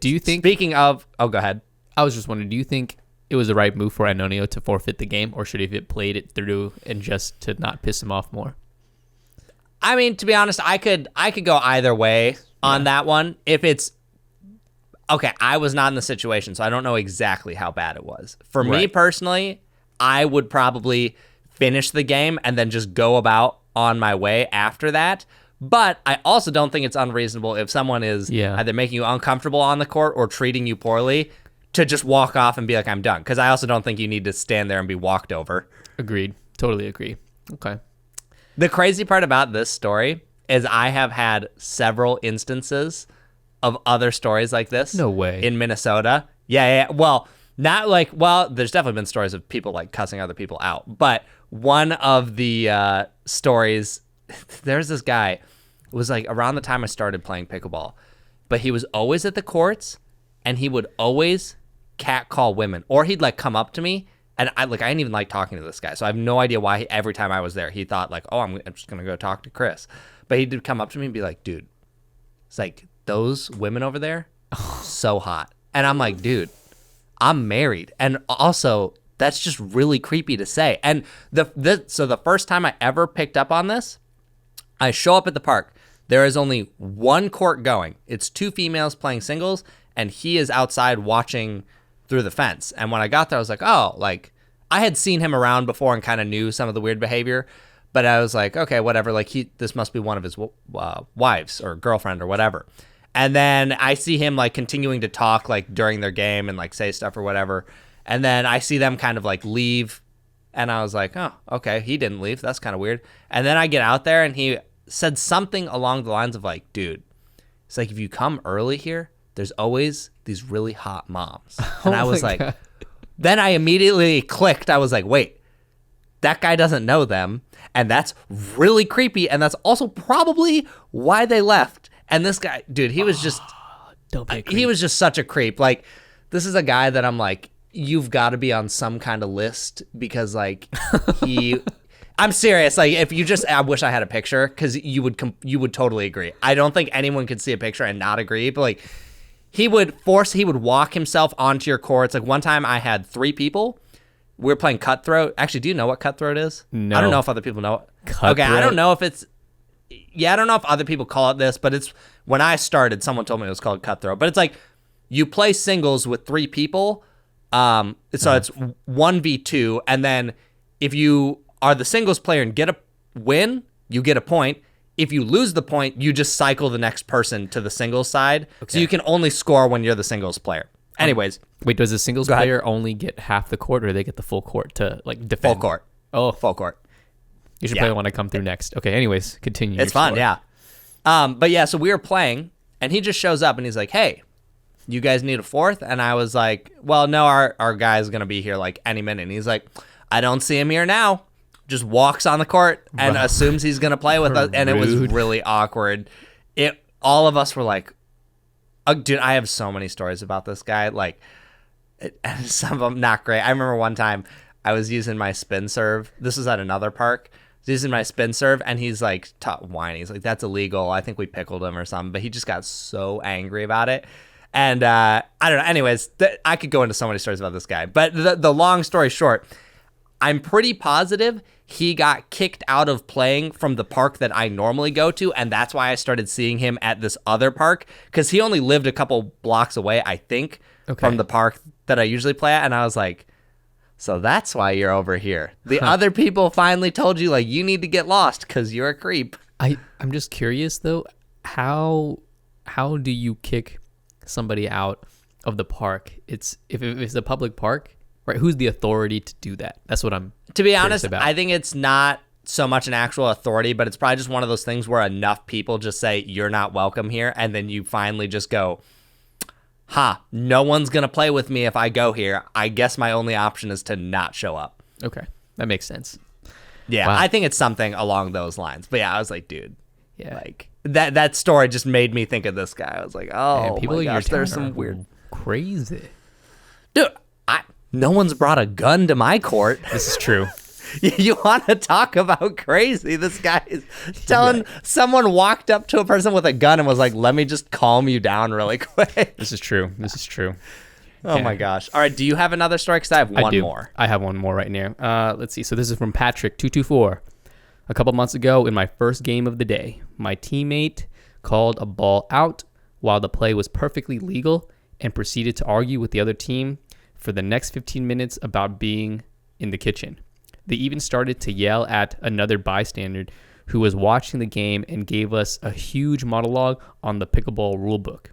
Do you think... Speaking of... Oh, go ahead. I was just wondering, do you think it was the right move for Antonio to forfeit the game, or should he have played it through and just to not piss him off more? I mean, to be honest, I could go either way on that one. If it's okay, I was not in the situation, so I don't know exactly how bad it was. For me personally, I would probably finish the game and then just go about on my way after that. But I also don't think it's unreasonable if someone is either making you uncomfortable on the court or treating you poorly to just walk off and be like, I'm done. Because I also don't think you need to stand there and be walked over. Agreed. Totally agree. Okay. The crazy part about this story is I have had several instances of other stories like this. No way. In Minnesota. Yeah. Well, not like, there's definitely been stories of people like cussing other people out. But one of the stories, there's this guy, it was like around the time I started playing pickleball, but he was always at the courts and he would always catcall women, or he'd like come up to me. And I didn't even like talking to this guy. So I have no idea why every time I was there, he thought like, oh, I'm just going to go talk to Chris. But he did come up to me and be like, dude, it's like those women over there, so hot. And I'm like, dude, I'm married. And also that's just really creepy to say. And so the first time I ever picked up on this, I show up at the park. There is only one court going. It's two females playing singles, and he is outside watching through the fence. And when I got there, I was like, oh, like I had seen him around before and kind of knew some of the weird behavior, but I was like, okay, whatever. Like this must be one of his wives or girlfriend or whatever. And then I see him like continuing to talk like during their game and like say stuff or whatever. And then I see them kind of like leave. And I was like, oh, okay. He didn't leave. That's kind of weird. And then I get out there and he said something along the lines of like, dude, it's like, if you come early here, there's always these really hot moms. And I was like, God. Then I immediately clicked. I was like, wait, that guy doesn't know them. And that's really creepy. And that's also probably why they left. And this guy, dude, he was just, he was just such a creep. Like, this is a guy that I'm like, you've got to be on some kind of list because like I'm serious. Like if you I wish I had a picture because you would totally agree. I don't think anyone could see a picture and not agree, but like, he would walk himself onto your courts. Like one time I had 3 people. We were playing cutthroat. Actually, do you know what cutthroat is? No. I don't know if other people know it. Cutthroat? Okay, I don't know if it's... Yeah, I don't know if other people call it this, but it's... When I started, someone told me it was called cutthroat. But it's like, you play singles with 3 people. So it's 1v2. And then if you are the singles player and get a win, you get a point. If you lose the point, you just cycle the next person to the singles side. Okay. So you can only score when you're the singles player. Anyways. Wait, does the singles player only get half the court or they get the full court to like defend? Full court. Oh. Full court. You should play when I come through next. Okay, anyways, continue. It's fun, yeah. But yeah, so we were playing and he just shows up and he's like, hey, you guys need a fourth? And I was like, well, no, our guy's going to be here like any minute. And he's like, I don't see him here now. Just walks on the court and assumes he's going to play with us. And it was really awkward. All of us were like, oh, dude, I have so many stories about this guy. Like, some of them not great. I remember one time I was using my spin serve. This was at another park. I was using my spin serve and he's like whining. He's like, that's illegal. I think we pickled him or something. But he just got so angry about it. And I don't know. Anyways, I could go into so many stories about this guy. But the long story short, I'm pretty positive he got kicked out of playing from the park that I normally go to, and that's why I started seeing him at this other park, because he only lived a couple blocks away, I think, from the park that I usually play at, and I was like, so that's why you're over here. The other people finally told you, like, you need to get lost because you're a creep. I'm just curious, though, how do you kick somebody out of the park? If it's a public park, right? Who's the authority to do that? That's what I'm To be honest, about. I think it's not so much an actual authority, but it's probably just one of those things where enough people just say, you're not welcome here, and then you finally just go, no one's going to play with me if I go here. I guess my only option is to not show up. Okay, that makes sense. Yeah, Wow. I think it's something along those lines. But yeah, I was like, dude, Yeah, like that story just made me think of this guy. I was like, oh, man, people my in your gosh, town there's are some weird... crazy. Dude, no one's brought a gun to my court. This is true. You want to talk about crazy? This guy is telling someone walked up to a person with a gun and was like, let me just calm you down really quick. This is true. Oh my gosh. All right. Do you have another story? Because I have one more. I have one more right now. Let's see. So this is from Patrick224. A couple months ago in my first game of the day, my teammate called a ball out while the play was perfectly legal and proceeded to argue with the other team for the next 15 minutes about being in the kitchen. They even started to yell at another bystander who was watching the game and gave us a huge monologue on the pickleball rulebook.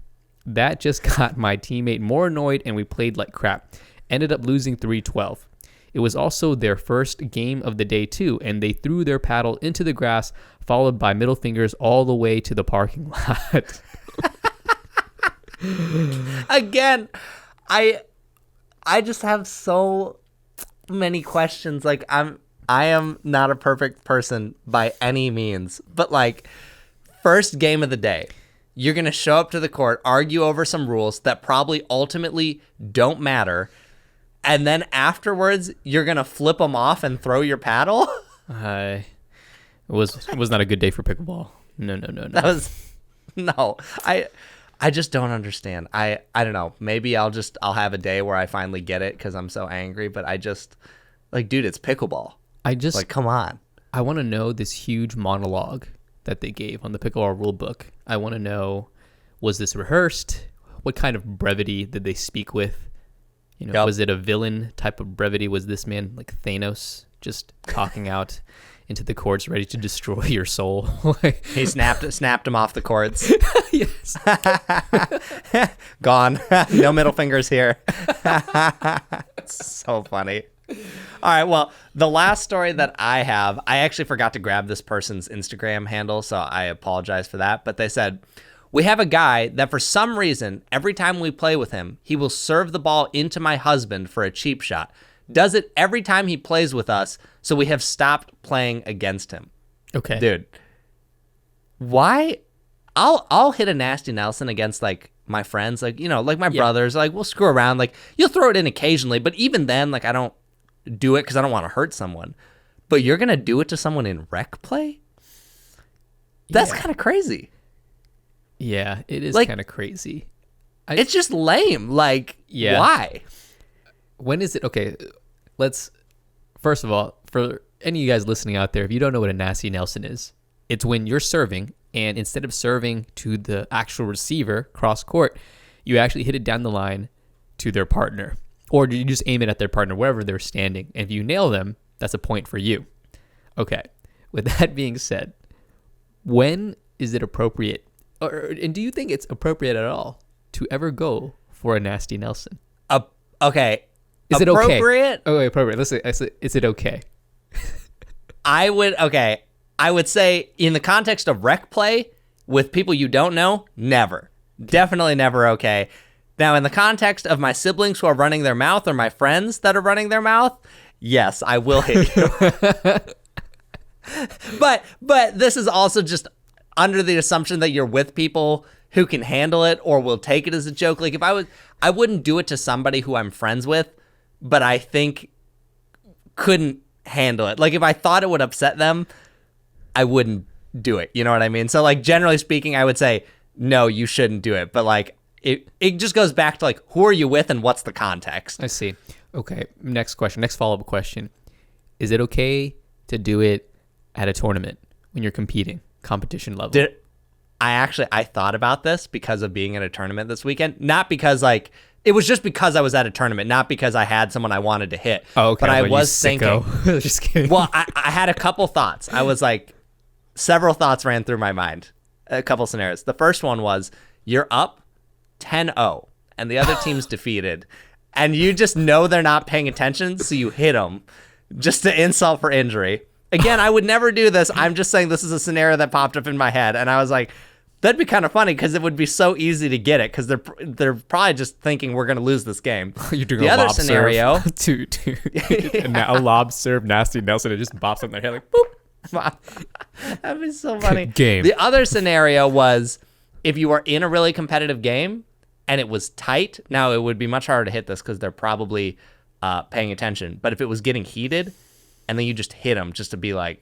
That just got my teammate more annoyed and we played like crap. Ended up losing 3-12. It was also their first game of the day too, and they threw their paddle into the grass, followed by middle fingers all the way to the parking lot. Again, I just have so many questions. Like I am not a perfect person by any means, but like, first game of the day, you're going to show up to the court, argue over some rules that probably ultimately don't matter, and then afterwards you're going to flip them off and throw your paddle? It was not a good day for pickleball. No. That was no. I just don't understand. I don't know. Maybe I'll have a day where I finally get it because I'm so angry. But I just like, dude, it's pickleball. Like, come on. I want to know this huge monologue that they gave on the pickleball rule book. I want to know, was this rehearsed? What kind of brevity did they speak with? Was it a villain type of brevity? Was this man like Thanos, just talking out into the courts, ready to destroy your soul? He snapped him off the courts. Yes. Gone. No middle fingers here. It's so funny. All right, well, the last story that I have, I actually forgot to grab this person's Instagram handle, so I apologize for that. But they said, we have a guy that for some reason, every time we play with him, he will serve the ball into my husband for a cheap shot. Does it every time he plays with us, so we have stopped playing against him. Okay. Dude, why? I'll hit a nasty Nelson against like my friends, like, like my brothers, like we'll screw around, like you'll throw it in occasionally, but even then, like I don't do it because I don't want to hurt someone. But you're gonna do it to someone in rec play? That's kind of crazy. Yeah, it is Like, kind of crazy. It's just lame. Like, why? When is it? Okay, let's, first of all, for any of you guys listening out there, if you don't know what a nasty Nelson is, it's when you're serving and instead of serving to the actual receiver cross court, you actually hit it down the line to their partner. Or you just aim it at their partner, wherever they're standing. And if you nail them, that's a point for you. Okay, with that being said, when is it appropriate? And do you think it's appropriate at all to ever go for a nasty Nelson? Okay. Is it appropriate? Okay? Oh, wait, appropriate. Let's say, is it okay? I would say in the context of rec play with people you don't know, never. Definitely never okay. Now, in the context of my siblings who are running their mouth or my friends that are running their mouth, yes, I will hit you. But this is also just under the assumption that you're with people who can handle it or will take it as a joke. Like, if I wouldn't do it to somebody who I'm friends with, but I think couldn't handle it. Like, if I thought it would upset them, I wouldn't do it. You know what I mean? So, like, generally speaking, I would say, no, you shouldn't do it. But, like, it just goes back to, like, who are you with and what's the context? I see. Okay, next question, next follow-up question. Is it okay to do it at a tournament when you're competing, competition level? I thought about this because of being at a tournament this weekend. Not because like it was just because I was at a tournament, not because I had someone I wanted to hit. Oh, okay. But I was thinking. Just kidding. Well, I had a couple thoughts. I was like, several thoughts ran through my mind. A couple scenarios. The first one was you're up 10-0 and the other team's defeated, and you just know they're not paying attention, so you hit them just to insult for injury. Again, I would never do this. I'm just saying this is a scenario that popped up in my head, and I was like, that'd be kind of funny because it would be so easy to get it because they're probably just thinking we're going to lose this game. You're doing the a other lob scenario serve and now a lob serve, nasty Nelson, it just bops on their head like boop. That'd be so funny. Game. The other scenario was if you were in a really competitive game and it was tight. Now it would be much harder to hit this because they're probably paying attention. But if it was getting heated and then you just hit them just to be like,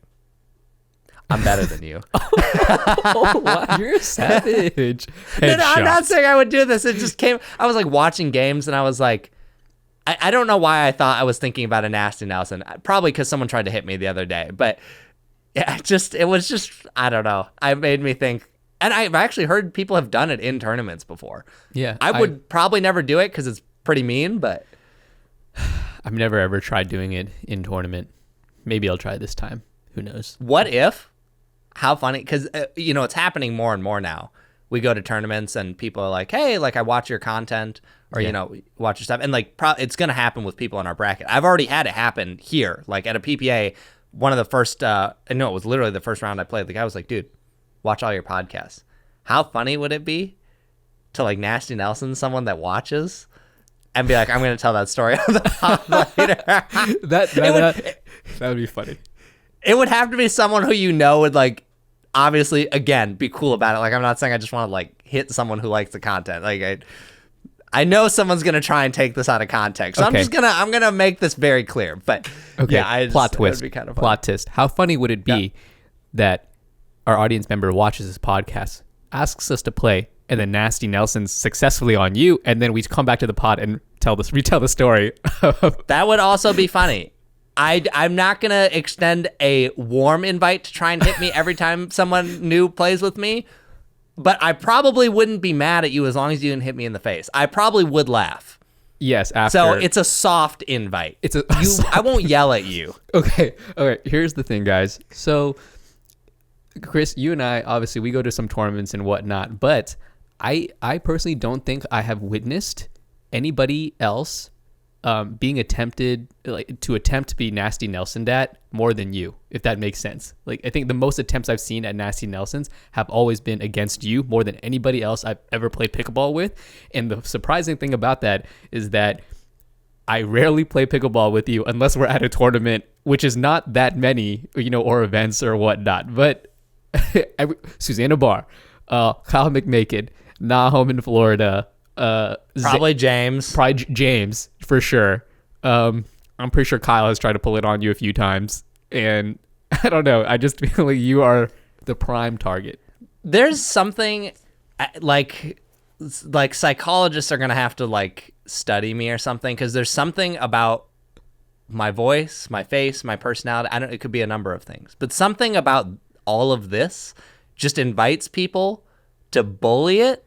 I'm better than you. Oh, wow. You're a savage. No, I'm not saying I would do this. It just came. I was like watching games and I was like, I don't know why I thought I was thinking about a nasty Nelson. Probably because someone tried to hit me the other day. But yeah, it was just, I don't know. It made me think. And I've actually heard people have done it in tournaments before. Yeah. I would probably never do it because it's pretty mean, but. I've never ever tried doing it in tournament. Maybe I'll try this time. Who knows? What if? How funny, because it's happening more and more now. We go to tournaments and people are like, hey, like I watch your content or watch your stuff, and like it's gonna happen with people in our bracket. I've already had it happen here, like at a PPA. One of the first, it was literally the first round I played. The guy was like, dude, watch all your podcasts. How funny would it be to like Nasty Nelson, someone that watches, and be like, I'm gonna tell that story on the pod later. that would be funny. It would have to be someone who would like, obviously, again, be cool about it. Like, I'm not saying I just want to like hit someone who likes the content. Like, I know someone's gonna try and take this out of context, so okay. I'm gonna make this very clear. But okay, yeah, plot twist. It would be kind of funny. Plot twist. How funny would it be that our audience member watches this podcast, asks us to play, and then Nasty Nelson's successfully on you, and then we come back to the pod and retell the story. That would also be funny. I'm not going to extend a warm invite to try and hit me every time someone new plays with me, but I probably wouldn't be mad at you as long as you didn't hit me in the face. I probably would laugh. Yes, after. So it's a soft invite. I won't yell at you. Okay. Here's the thing, guys. So, Chris, you and I, obviously, we go to some tournaments and whatnot, but I personally don't think I have witnessed anybody else being attempted to be Nasty Nelson at more than you, if that makes sense. Like, I think the most attempts I've seen at Nasty Nelson's have always been against you more than anybody else I've ever played pickleball with. And the surprising thing about that is that I rarely play pickleball with you unless we're at a tournament, which is not that many, or events or whatnot. But Susanna Barr, Kyle McMakin, Nahum in Florida, probably James for sure. I'm pretty sure Kyle has tried to pull it on you a few times, and I don't know, I just feel like you are the prime target. There's something like psychologists are gonna have to like study me or something, because there's something about my voice, my face, my personality. It could be a number of things, but something about all of this just invites people to bully it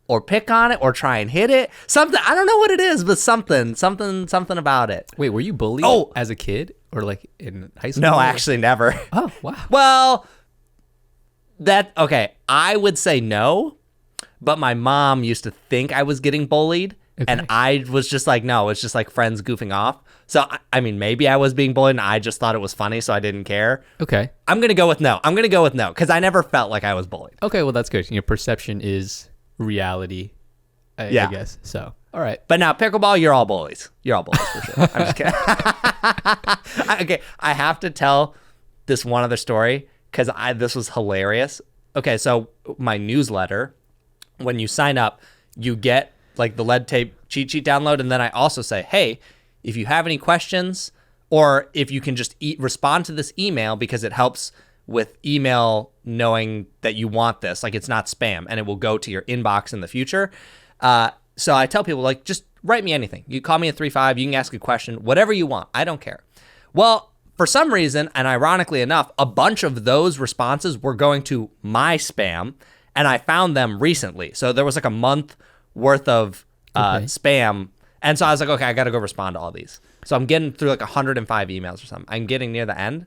or pick on it or try and hit it. Something, I don't know what it is, but something about it. Wait, were you bullied as a kid or like in high school? No, actually never. Oh, wow. Well, I would say no, but my mom used to think I was getting bullied, and I was just like, no, it's just like friends goofing off. So, I mean, maybe I was being bullied and I just thought it was funny, so I didn't care. Okay. I'm going to go with no, because I never felt like I was bullied. Okay, well, that's good. Your perception is reality, I guess. So, all right. But now, pickleball, you're all bullies. You're all bullies for sure. I'm just kidding. Okay, I have to tell this one other story because this was hilarious. Okay, so my newsletter, when you sign up, you get like the lead tape cheat sheet download, and then I also say, hey, if you have any questions, or if you can just respond to this email, because it helps with email knowing that you want this, like it's not spam, and it will go to your inbox in the future. So I tell people, like, just write me anything. You call me at 3-5, you can ask a question, whatever you want. I don't care. Well, for some reason, and ironically enough, a bunch of those responses were going to my spam, and I found them recently. So there was like a month worth of spam. And so I was like, okay, I got to go respond to all these. So I'm getting through like 105 emails or something. I'm getting near the end,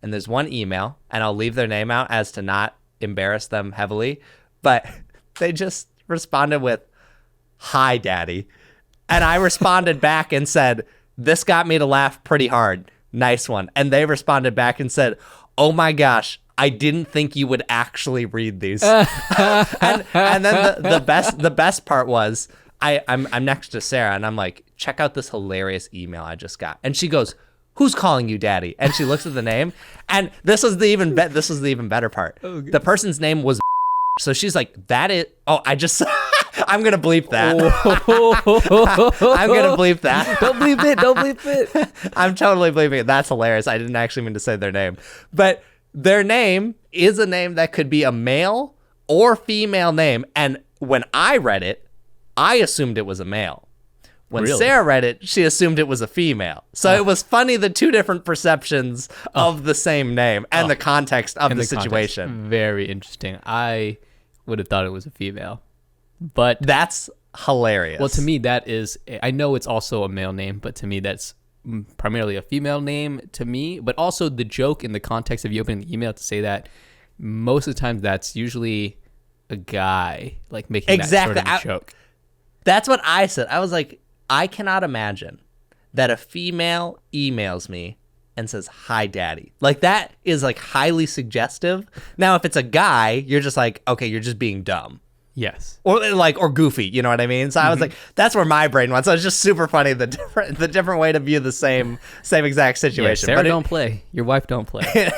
and there's one email, and I'll leave their name out as to not embarrass them heavily. But they just responded with, "Hi, Daddy." And I responded back and said, "This got me to laugh pretty hard. Nice one." And they responded back and said, "Oh my gosh, I didn't think you would actually read these." and then the best part was I'm next to Sarah, and I'm like, "Check out this hilarious email I just got." And she goes, "Who's calling you Daddy?" And she looks at the name, and this was the even better part. Okay. The person's name was. So she's like, "That is." Oh, I just. I'm gonna bleep that. I'm gonna bleep that. Don't bleep it. Don't bleep it. I'm totally bleeping it. That's hilarious. I didn't actually mean to say their name, but their name is a name that could be a male or female name. And when I read it, I assumed it was a male. When Really? Sarah read it, she assumed it was a female. So it was funny, the two different perceptions of the same name and the context of the situation. Context. Very interesting. I would have thought it was a female. But that's hilarious. Well, to me, that is, I know it's also a male name, but to me, that's primarily a female name to me. But also the joke in the context of you opening the email to say that, most of the time, that's usually a guy, like making that sort of joke. That's what I said. I was like, I cannot imagine that a female emails me and says, "Hi, Daddy." Like, that is like highly suggestive. Now, if it's a guy, you're just like, okay, you're just being dumb. Yes. Or goofy, you know what I mean? So I was like, that's where my brain went. So it's just super funny, the different way to view the same exact situation. Yeah, Sarah don't play. Your wife don't play.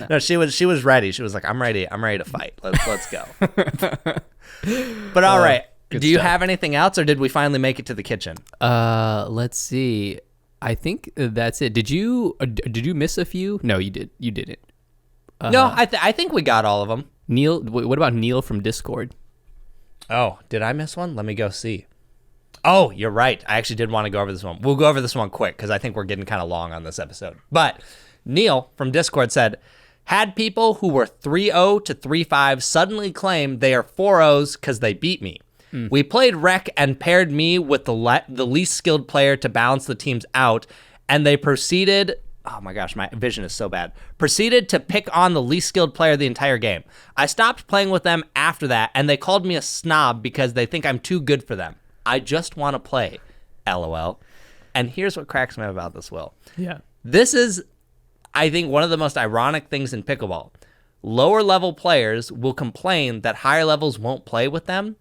No, she was ready. She was like, I'm ready to fight. Let's go. But all right. Do you have anything else, or did we finally make it to the kitchen? Let's see. I think that's it. Did you miss a few? No, you did. You didn't. No, I think we got all of them. Neil, what about Neil from Discord? Oh, did I miss one? Let me go see. Oh, you're right. I actually did want to go over this one. We'll go over this one quick because I think we're getting kind of long on this episode. But Neil from Discord said, "Had people who were 3-0 to 3-5 suddenly claim they are 4-0s because they beat me. We played rec and paired me with the least skilled player to balance the teams out, and they proceeded." Oh my gosh, my vision is so bad. Proceeded to pick on the least skilled player the entire game. I stopped playing with them after that, and they called me a snob because they think I'm too good for them. I just want to play, LOL. And here's what cracks me up about this, Will. Yeah. This is, I think, one of the most ironic things in pickleball. Lower level players will complain that higher levels won't play with them,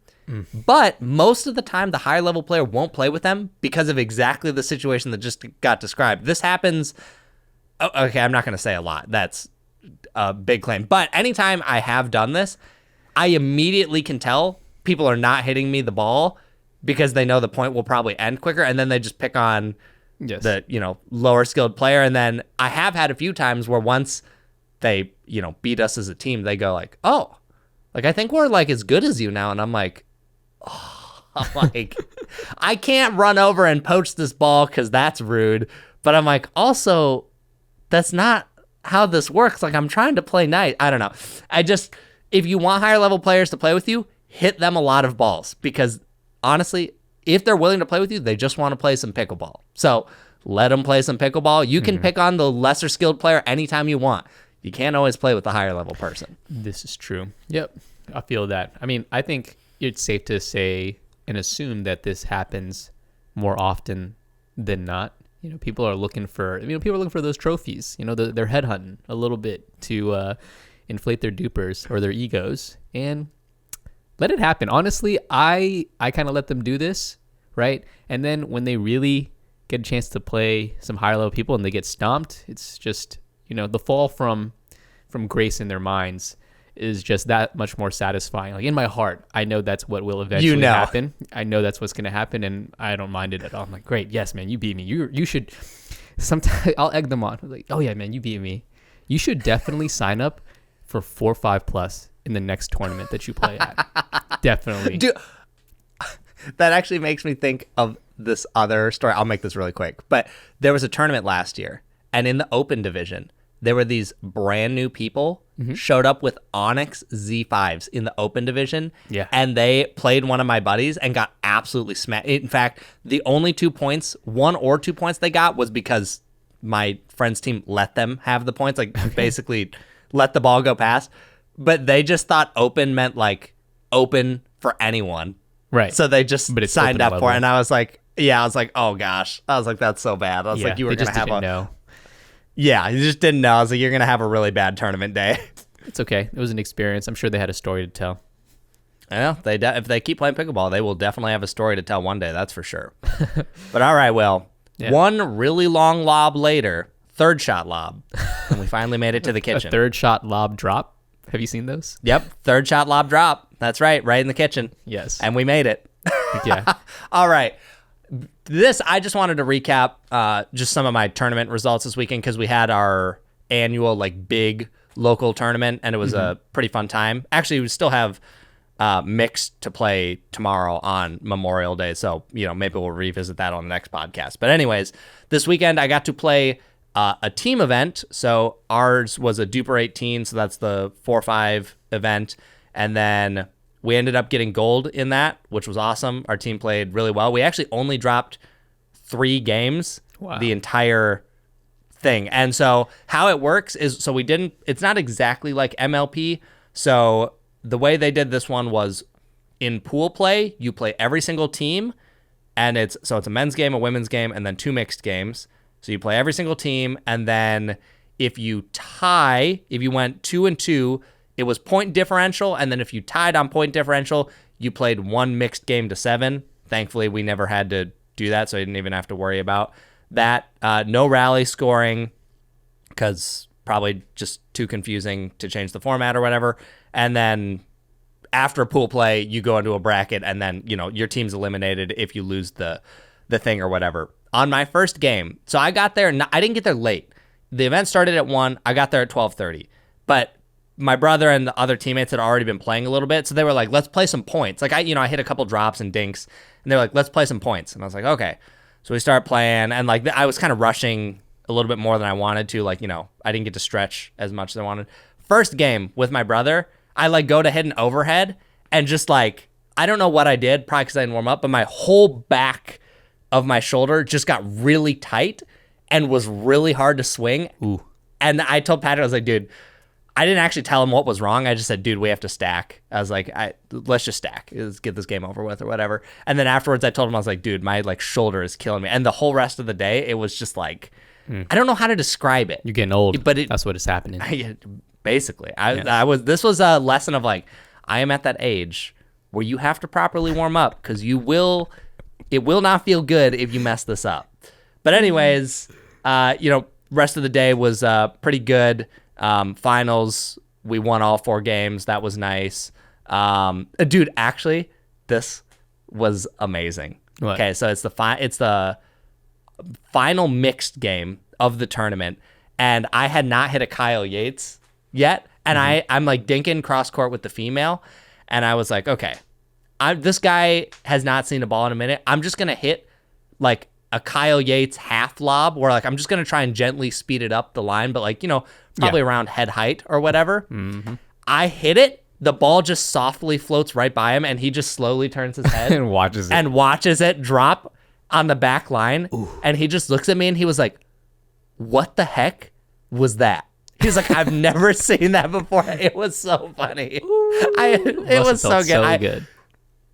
but most of the time the higher level player won't play with them because of exactly the situation that just got described. This happens. Okay, I'm not going to say a lot. That's a big claim. But anytime I have done this, I immediately can tell people are not hitting me the ball because they know the point will probably end quicker, and then they just pick on the lower skilled player. And then I have had a few times where once they beat us as a team, they go like, "Oh, like I think we're like as good as you now," and I'm like, "Oh, like I can't run over and poach this ball because that's rude." But I'm like, also, that's not how this works. Like, I'm trying to play nice. I don't know. If you want higher level players to play with you, hit them a lot of balls, because honestly, if they're willing to play with you, they just want to play some pickleball. So let them play some pickleball. You can pick on the lesser skilled player anytime you want. You can't always play with the higher level person. This is true. Yep. I feel that. I mean, I think it's safe to say and assume that this happens more often than not. People are looking for those trophies. They're headhunting a little bit to inflate their dupers or their egos, and let it happen. Honestly, I kind of let them do this, right? And then when they really get a chance to play some higher level people and they get stomped, it's just, the fall from grace in their minds is just that much more satisfying. Like, in my heart, I know that's what will eventually happen. I know that's what's going to happen, and I don't mind it at all. I'm like, great, yes, man, you beat me. You should. Sometimes I'll egg them on. I'm like, oh yeah, man, you beat me. You should definitely sign up for 4-5 plus in the next tournament that you play at. Definitely. Dude, that actually makes me think of this other story. I'll make this really quick. But there was a tournament last year, And in the open division, there were these brand new people showed up with Onyx Z5s in the open division. Yeah. And they played one of my buddies and got absolutely smashed. In fact, the only 2 points, 1 or 2 points they got was because my friend's team let them have the points, like basically let the ball go past. But they just thought open meant like open for anyone. Right. So they just But it's signed open up for it. level. And I was like, oh gosh. I was like, that's so bad. I was like, you were they going to just have didn't a. know. Yeah, you just didn't know. I was like, you're going to have a really bad tournament day. It's okay. It was an experience. I'm sure they had a story to tell. Well, if they keep playing pickleball, they will definitely have a story to tell one day. That's for sure. But all right, Will. Yeah. One really long lob later, third shot lob. And we finally made it to the A kitchen. third shot lob drop. Have you seen those? Yep, third shot lob drop. That's right in the kitchen. Yes. And we made it. Yeah. All right. I just wanted to recap just some of my tournament results this weekend because we had our annual like big local tournament and it was a pretty fun time. Actually, we still have mixed to play tomorrow on Memorial Day, so maybe we'll revisit that on the next podcast. But anyways, this weekend I got to play a team event. So ours was a Duper 18, so that's the 4-5 event, and then we ended up getting gold in that, which was awesome. Our team played really well. We actually only dropped 3 games the entire thing. And so how it works is, it's not exactly like MLP. So the way they did this one was in pool play, you play every single team, and it's a men's game, a women's game, and then 2 mixed games. So you play every single team, and then if you went 2-2, it was point differential, and then if you tied on point differential, you played 1 mixed game to 7. Thankfully, we never had to do that, so I didn't even have to worry about that. No rally scoring, because probably just too confusing to change the format or whatever. And then after pool play, you go into a bracket, and then your team's eliminated if you lose the thing or whatever. On my first game, so I got there. I didn't get there late. The event started at 1. I got there at 12:30, but my brother and the other teammates had already been playing a little bit, so they were like, let's play some points. Like, I hit a couple drops and dinks, and they were like, let's play some points. And I was like, okay. So we start playing, and like I was kind of rushing a little bit more than I wanted to. Like, I didn't get to stretch as much as I wanted. First game with my brother, I like go to hit an overhead, and just like, I don't know what I did, probably because I didn't warm up, but my whole back of my shoulder just got really tight and was really hard to swing. Ooh. And I told Patrick, I was like, dude, I didn't actually tell him what was wrong. I just said, dude, we have to stack. I was like, let's just stack. Let's get this game over with or whatever. And then afterwards I told him, I was like, dude, my like shoulder is killing me. And the whole rest of the day, it was just like, I don't know how to describe it. You're getting old, but that's what is happening. Basically, this was a lesson of like, I am at that age where you have to properly warm up because it will not feel good if you mess this up. But anyways, rest of the day was pretty good. Finals, we won all 4 games. That was nice. Dude, actually, this was amazing. What? Okay, so it's the final mixed game of the tournament, and I had not hit a Kyle Yates yet, and I'm like dinking cross court with the female, and I was like, okay, this guy has not seen a ball in a minute. I'm just gonna hit like a Kyle Yates half lob, where like I'm just gonna try and gently speed it up the line, but like probably around head height or whatever. I hit it. The ball just softly floats right by him, and he just slowly turns his head And watches it drop on the back line. Ooh. And he just looks at me and he was like, what the heck was that? He was like, I've never seen that before. It was so funny. It was so good.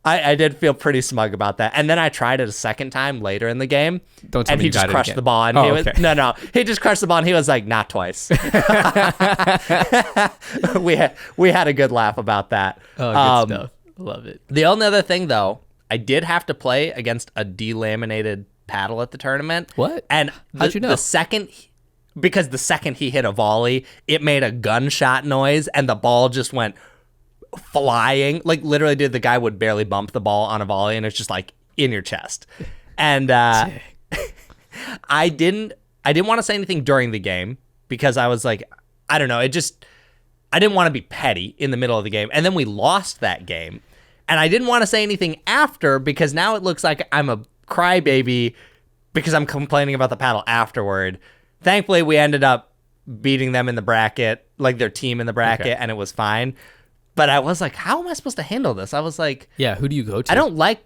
I did feel pretty smug about that. And then I tried it a second time later in the game. Don't tell and me he you just got it crushed again. the ball. And he just crushed the ball and he was like, not twice. We had a good laugh about that. Oh, good stuff. Love it. The only other thing though, I did have to play against a delaminated paddle at the tournament. What? And How'd you know? The second he hit a volley, it made a gunshot noise and the ball just went flying. Like literally, dude, the guy would barely bump the ball on a volley and it's just like in your chest. And I didn't want to say anything during the game because I was like, I don't know, I didn't want to be petty in the middle of the game. And then we lost that game. And I didn't want to say anything after because now it looks like I'm a crybaby because I'm complaining about the paddle afterward. Thankfully, we ended up beating them in the bracket, like their team in the bracket, Okay. and it was fine. But I was like, how am I supposed to handle this? I was like, Yeah, who do you go to? I don't like,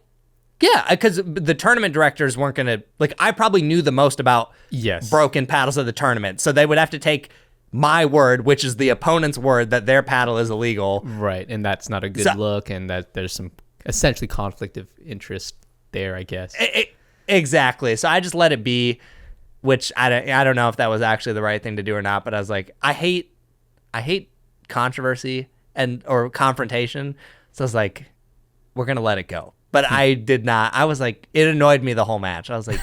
yeah, because the tournament directors weren't going to, like, I probably knew the most about Yes. broken paddles of the tournament. So they would have to take my word, which is the opponent's word that their paddle is illegal. Right, and that's not a good look, and that there's some essentially conflict of interest there, I guess. Exactly. So I just let it be, which I don't know if that was actually the right thing to do or not, but I was like, I hate controversy or confrontation. So I was like, we're going to let it go. But I did not. I was like, it annoyed me the whole match. I was like,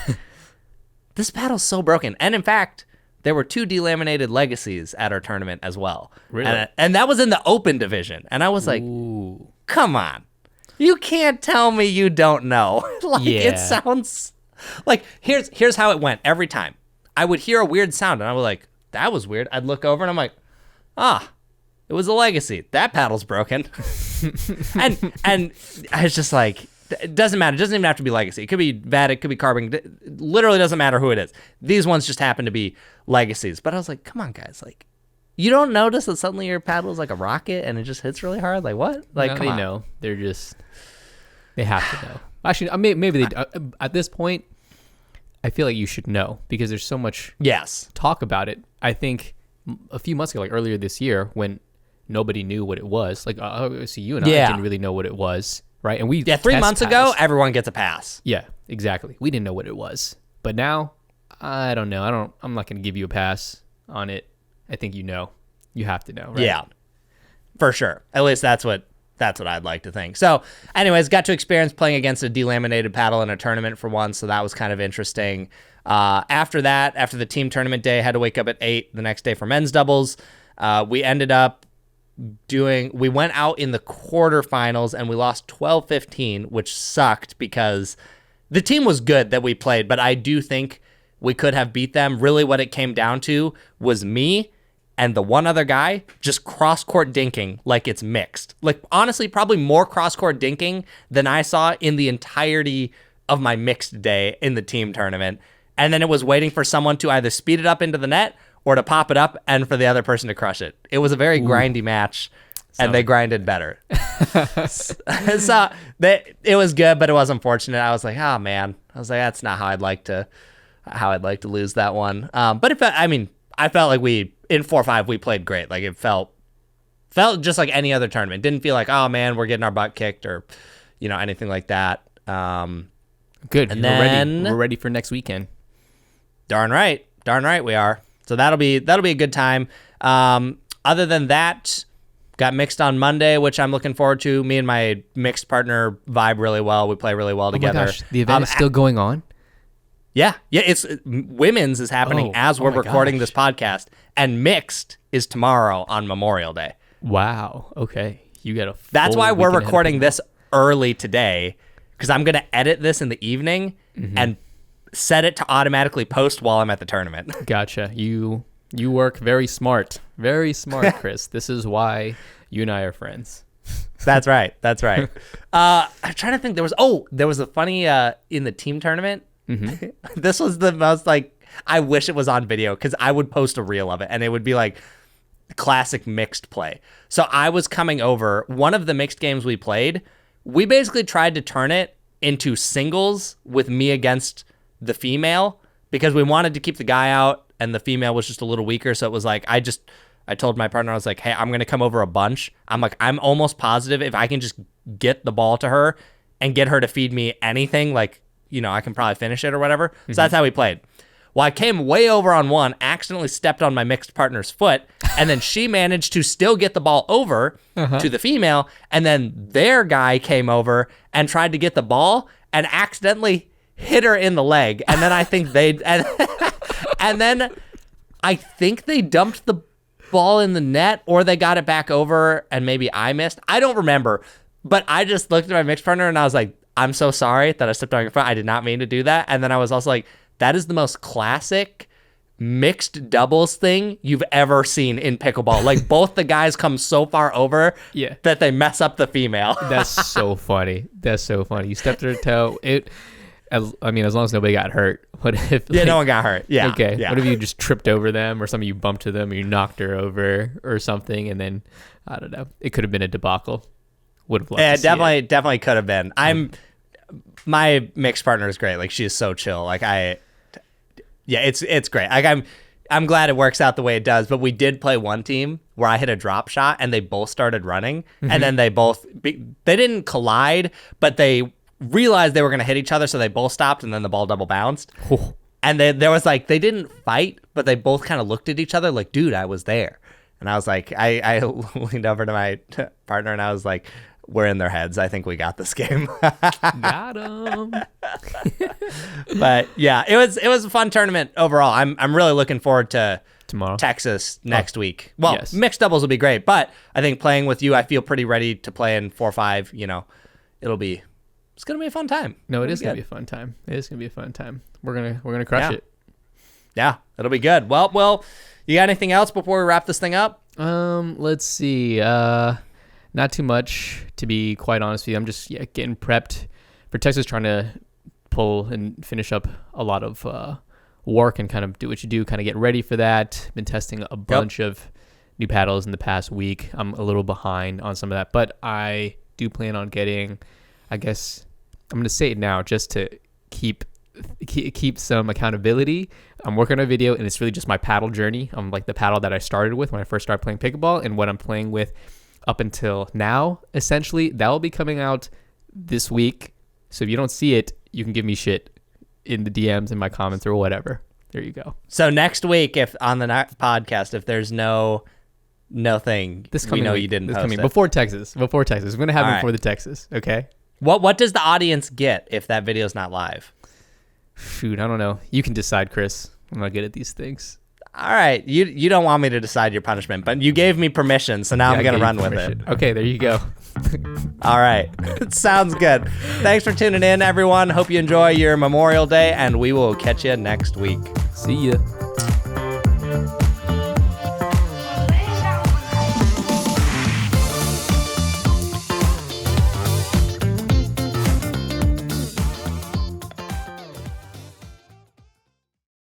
this paddle's so broken. And in fact, there were 2 delaminated legacies at our tournament as well. Really? And that was in the open division. And I was like, Ooh. come on. You can't tell me you don't know. Like, Yeah. it sounds like, here's how it went every time. I would hear a weird sound and I was like, that was weird. I'd look over and I'm like, it was a legacy. That paddle's broken. and I was just like, it doesn't matter. It doesn't even have to be legacy. It could be vat. It could be carbon. It literally doesn't matter who it is. These ones just happen to be legacies. But I was like, come on, guys. Like, you don't notice that suddenly your paddle is like a rocket and it just hits really hard? Like, what? Like, No, come they on. know. They have to know. Actually, maybe they at this point, I feel like you should know because there's so much Yes. talk about it. I think a few months ago, like earlier this year, when nobody knew what it was, like obviously you and I Yeah. didn't really know what it was, right? And we 3 months ago, everyone gets a pass. yeah, exactly. We didn't know what it was, but now I don't know. I'm not going to give you a pass on it. I think you know. You have to know, right? Yeah, for sure. At least that's what I'd like to think. So anyways, got to experience playing against a delaminated paddle in a tournament for once. So that was kind of interesting. After that, after the team tournament day, I had to wake up at 8 the next day for men's doubles. We ended up we went out in the quarterfinals and we lost 12-15, which sucked because the team was good that we played, but I do think we could have beat them. Really what it came down to was me and the one other guy just cross-court dinking like it's mixed. Like, honestly, probably more cross-court dinking than I saw in the entirety of my mixed day in the team tournament. And then it was waiting for someone to either speed it up into the net or to pop it up and for the other person to crush it. It was a very grindy match, and they grinded better. So it was good, but it was unfortunate. I was like, oh, man. I was like, that's not how I'd like to lose that one. But I felt like in 4-5, we played great. Like, it felt just like any other tournament. Didn't feel like, oh man, we're getting our butt kicked or, anything like that. Good. And then we're ready for next weekend. Darn right we are. So that'll be a good time. Other than that, got mixed on Monday, which I'm looking forward to. Me and my mixed partner vibe really well. We play really well together. Oh my gosh, the event is still going on? Yeah, it's women's is happening as we're my recording gosh. this podcast, and mixed is tomorrow on Memorial Day. Wow. Okay. You got a That's full why we're weekend ahead of recording people. this early today, because I'm going to edit this in the evening and set it to automatically post while I'm at the tournament. Gotcha. You work very smart. Very smart, Chris. This is why you and I are friends. That's right. I'm trying to think. There was a funny in the team tournament. This was the most I wish it was on video because I would post a reel of it and it would be like classic mixed play. So I was coming over one of the mixed games we played. We basically tried to turn it into singles with me against the female because we wanted to keep the guy out and the female was just a little weaker. So it was like, I told my partner, I was like, hey, I'm going to come over a bunch. I'm almost positive if I can just get the ball to her and get her to feed me anything, I can probably finish it or whatever. So that's how we played. Well, I came way over on one, accidentally stepped on my mixed partner's foot, and then she managed to still get the ball over to the female, and then their guy came over and tried to get the ball and accidentally hit her in the leg. And then I think and then I think they dumped the ball in the net or they got it back over and maybe I missed. I don't remember, but I just looked at my mixed partner and I was like, I'm so sorry that I stepped on your foot. I did not mean to do that. And then I was also like, that is the most classic mixed doubles thing you've ever seen in pickleball. Like both the guys come so far over that they mess up the female. That's so funny. You stepped on her toe. As long as nobody got hurt. What if? Yeah, no one got hurt. Yeah. Okay. Yeah. What if you just tripped over them, or something, you bumped to them, or you knocked her over, or something, and then I don't know. It could have been a debacle. Would have loved to see it. Definitely could have been. My mixed partner is great. Like, she is so chill. Like, it's great. Like, I'm glad it works out the way it does. But we did play one team where I hit a drop shot and they both started running, and then they didn't collide, but they realized they were going to hit each other, so they both stopped, and then the ball double bounced. And there was like, they didn't fight, but they both kind of looked at each other like, dude, I was there. And I was like, I leaned over to my partner and I was like, we're in their heads. I think we got this game. Got him. But yeah, it was a fun tournament overall. I'm really looking forward to Tomorrow. Texas next week. Well, yes. Mixed doubles will be great, but I think playing with you, I feel pretty ready to play in 4-5. You know, it's gonna be a fun time. No, it is gonna be a fun time. It is gonna be a fun time. We're gonna crush it. Yeah, it'll be good. Well, you got anything else before we wrap this thing up? Let's see. Not too much, to be quite honest with you. I'm just getting prepped for Texas, trying to pull and finish up a lot of work and kind of do what you do, kind of get ready for that. Been testing a bunch of new paddles in the past week. I'm a little behind on some of that, but I do plan on getting, I guess I'm going to say it now just to keep some accountability. I'm working on a video, and it's really just my paddle journey. I'm like the paddle that I started with when I first started playing pickleball, and what I'm playing with up until now, essentially. That will be coming out this week. So if you don't see it, you can give me shit in the DMs, in my comments, or whatever. There you go. So next week, if on the next podcast, if there's no thing, we know you didn't post it. Before Texas. We're going to have it before the Texas, okay? What does the audience get if that video's not live? Shoot, I don't know. You can decide, Chris. I'm not good at these things. All right. You don't want me to decide your punishment, but you gave me permission, so now I'm going to run with it. Okay, there you go. All right. Sounds good. Thanks for tuning in, everyone. Hope you enjoy your Memorial Day, and we will catch you next week. See ya.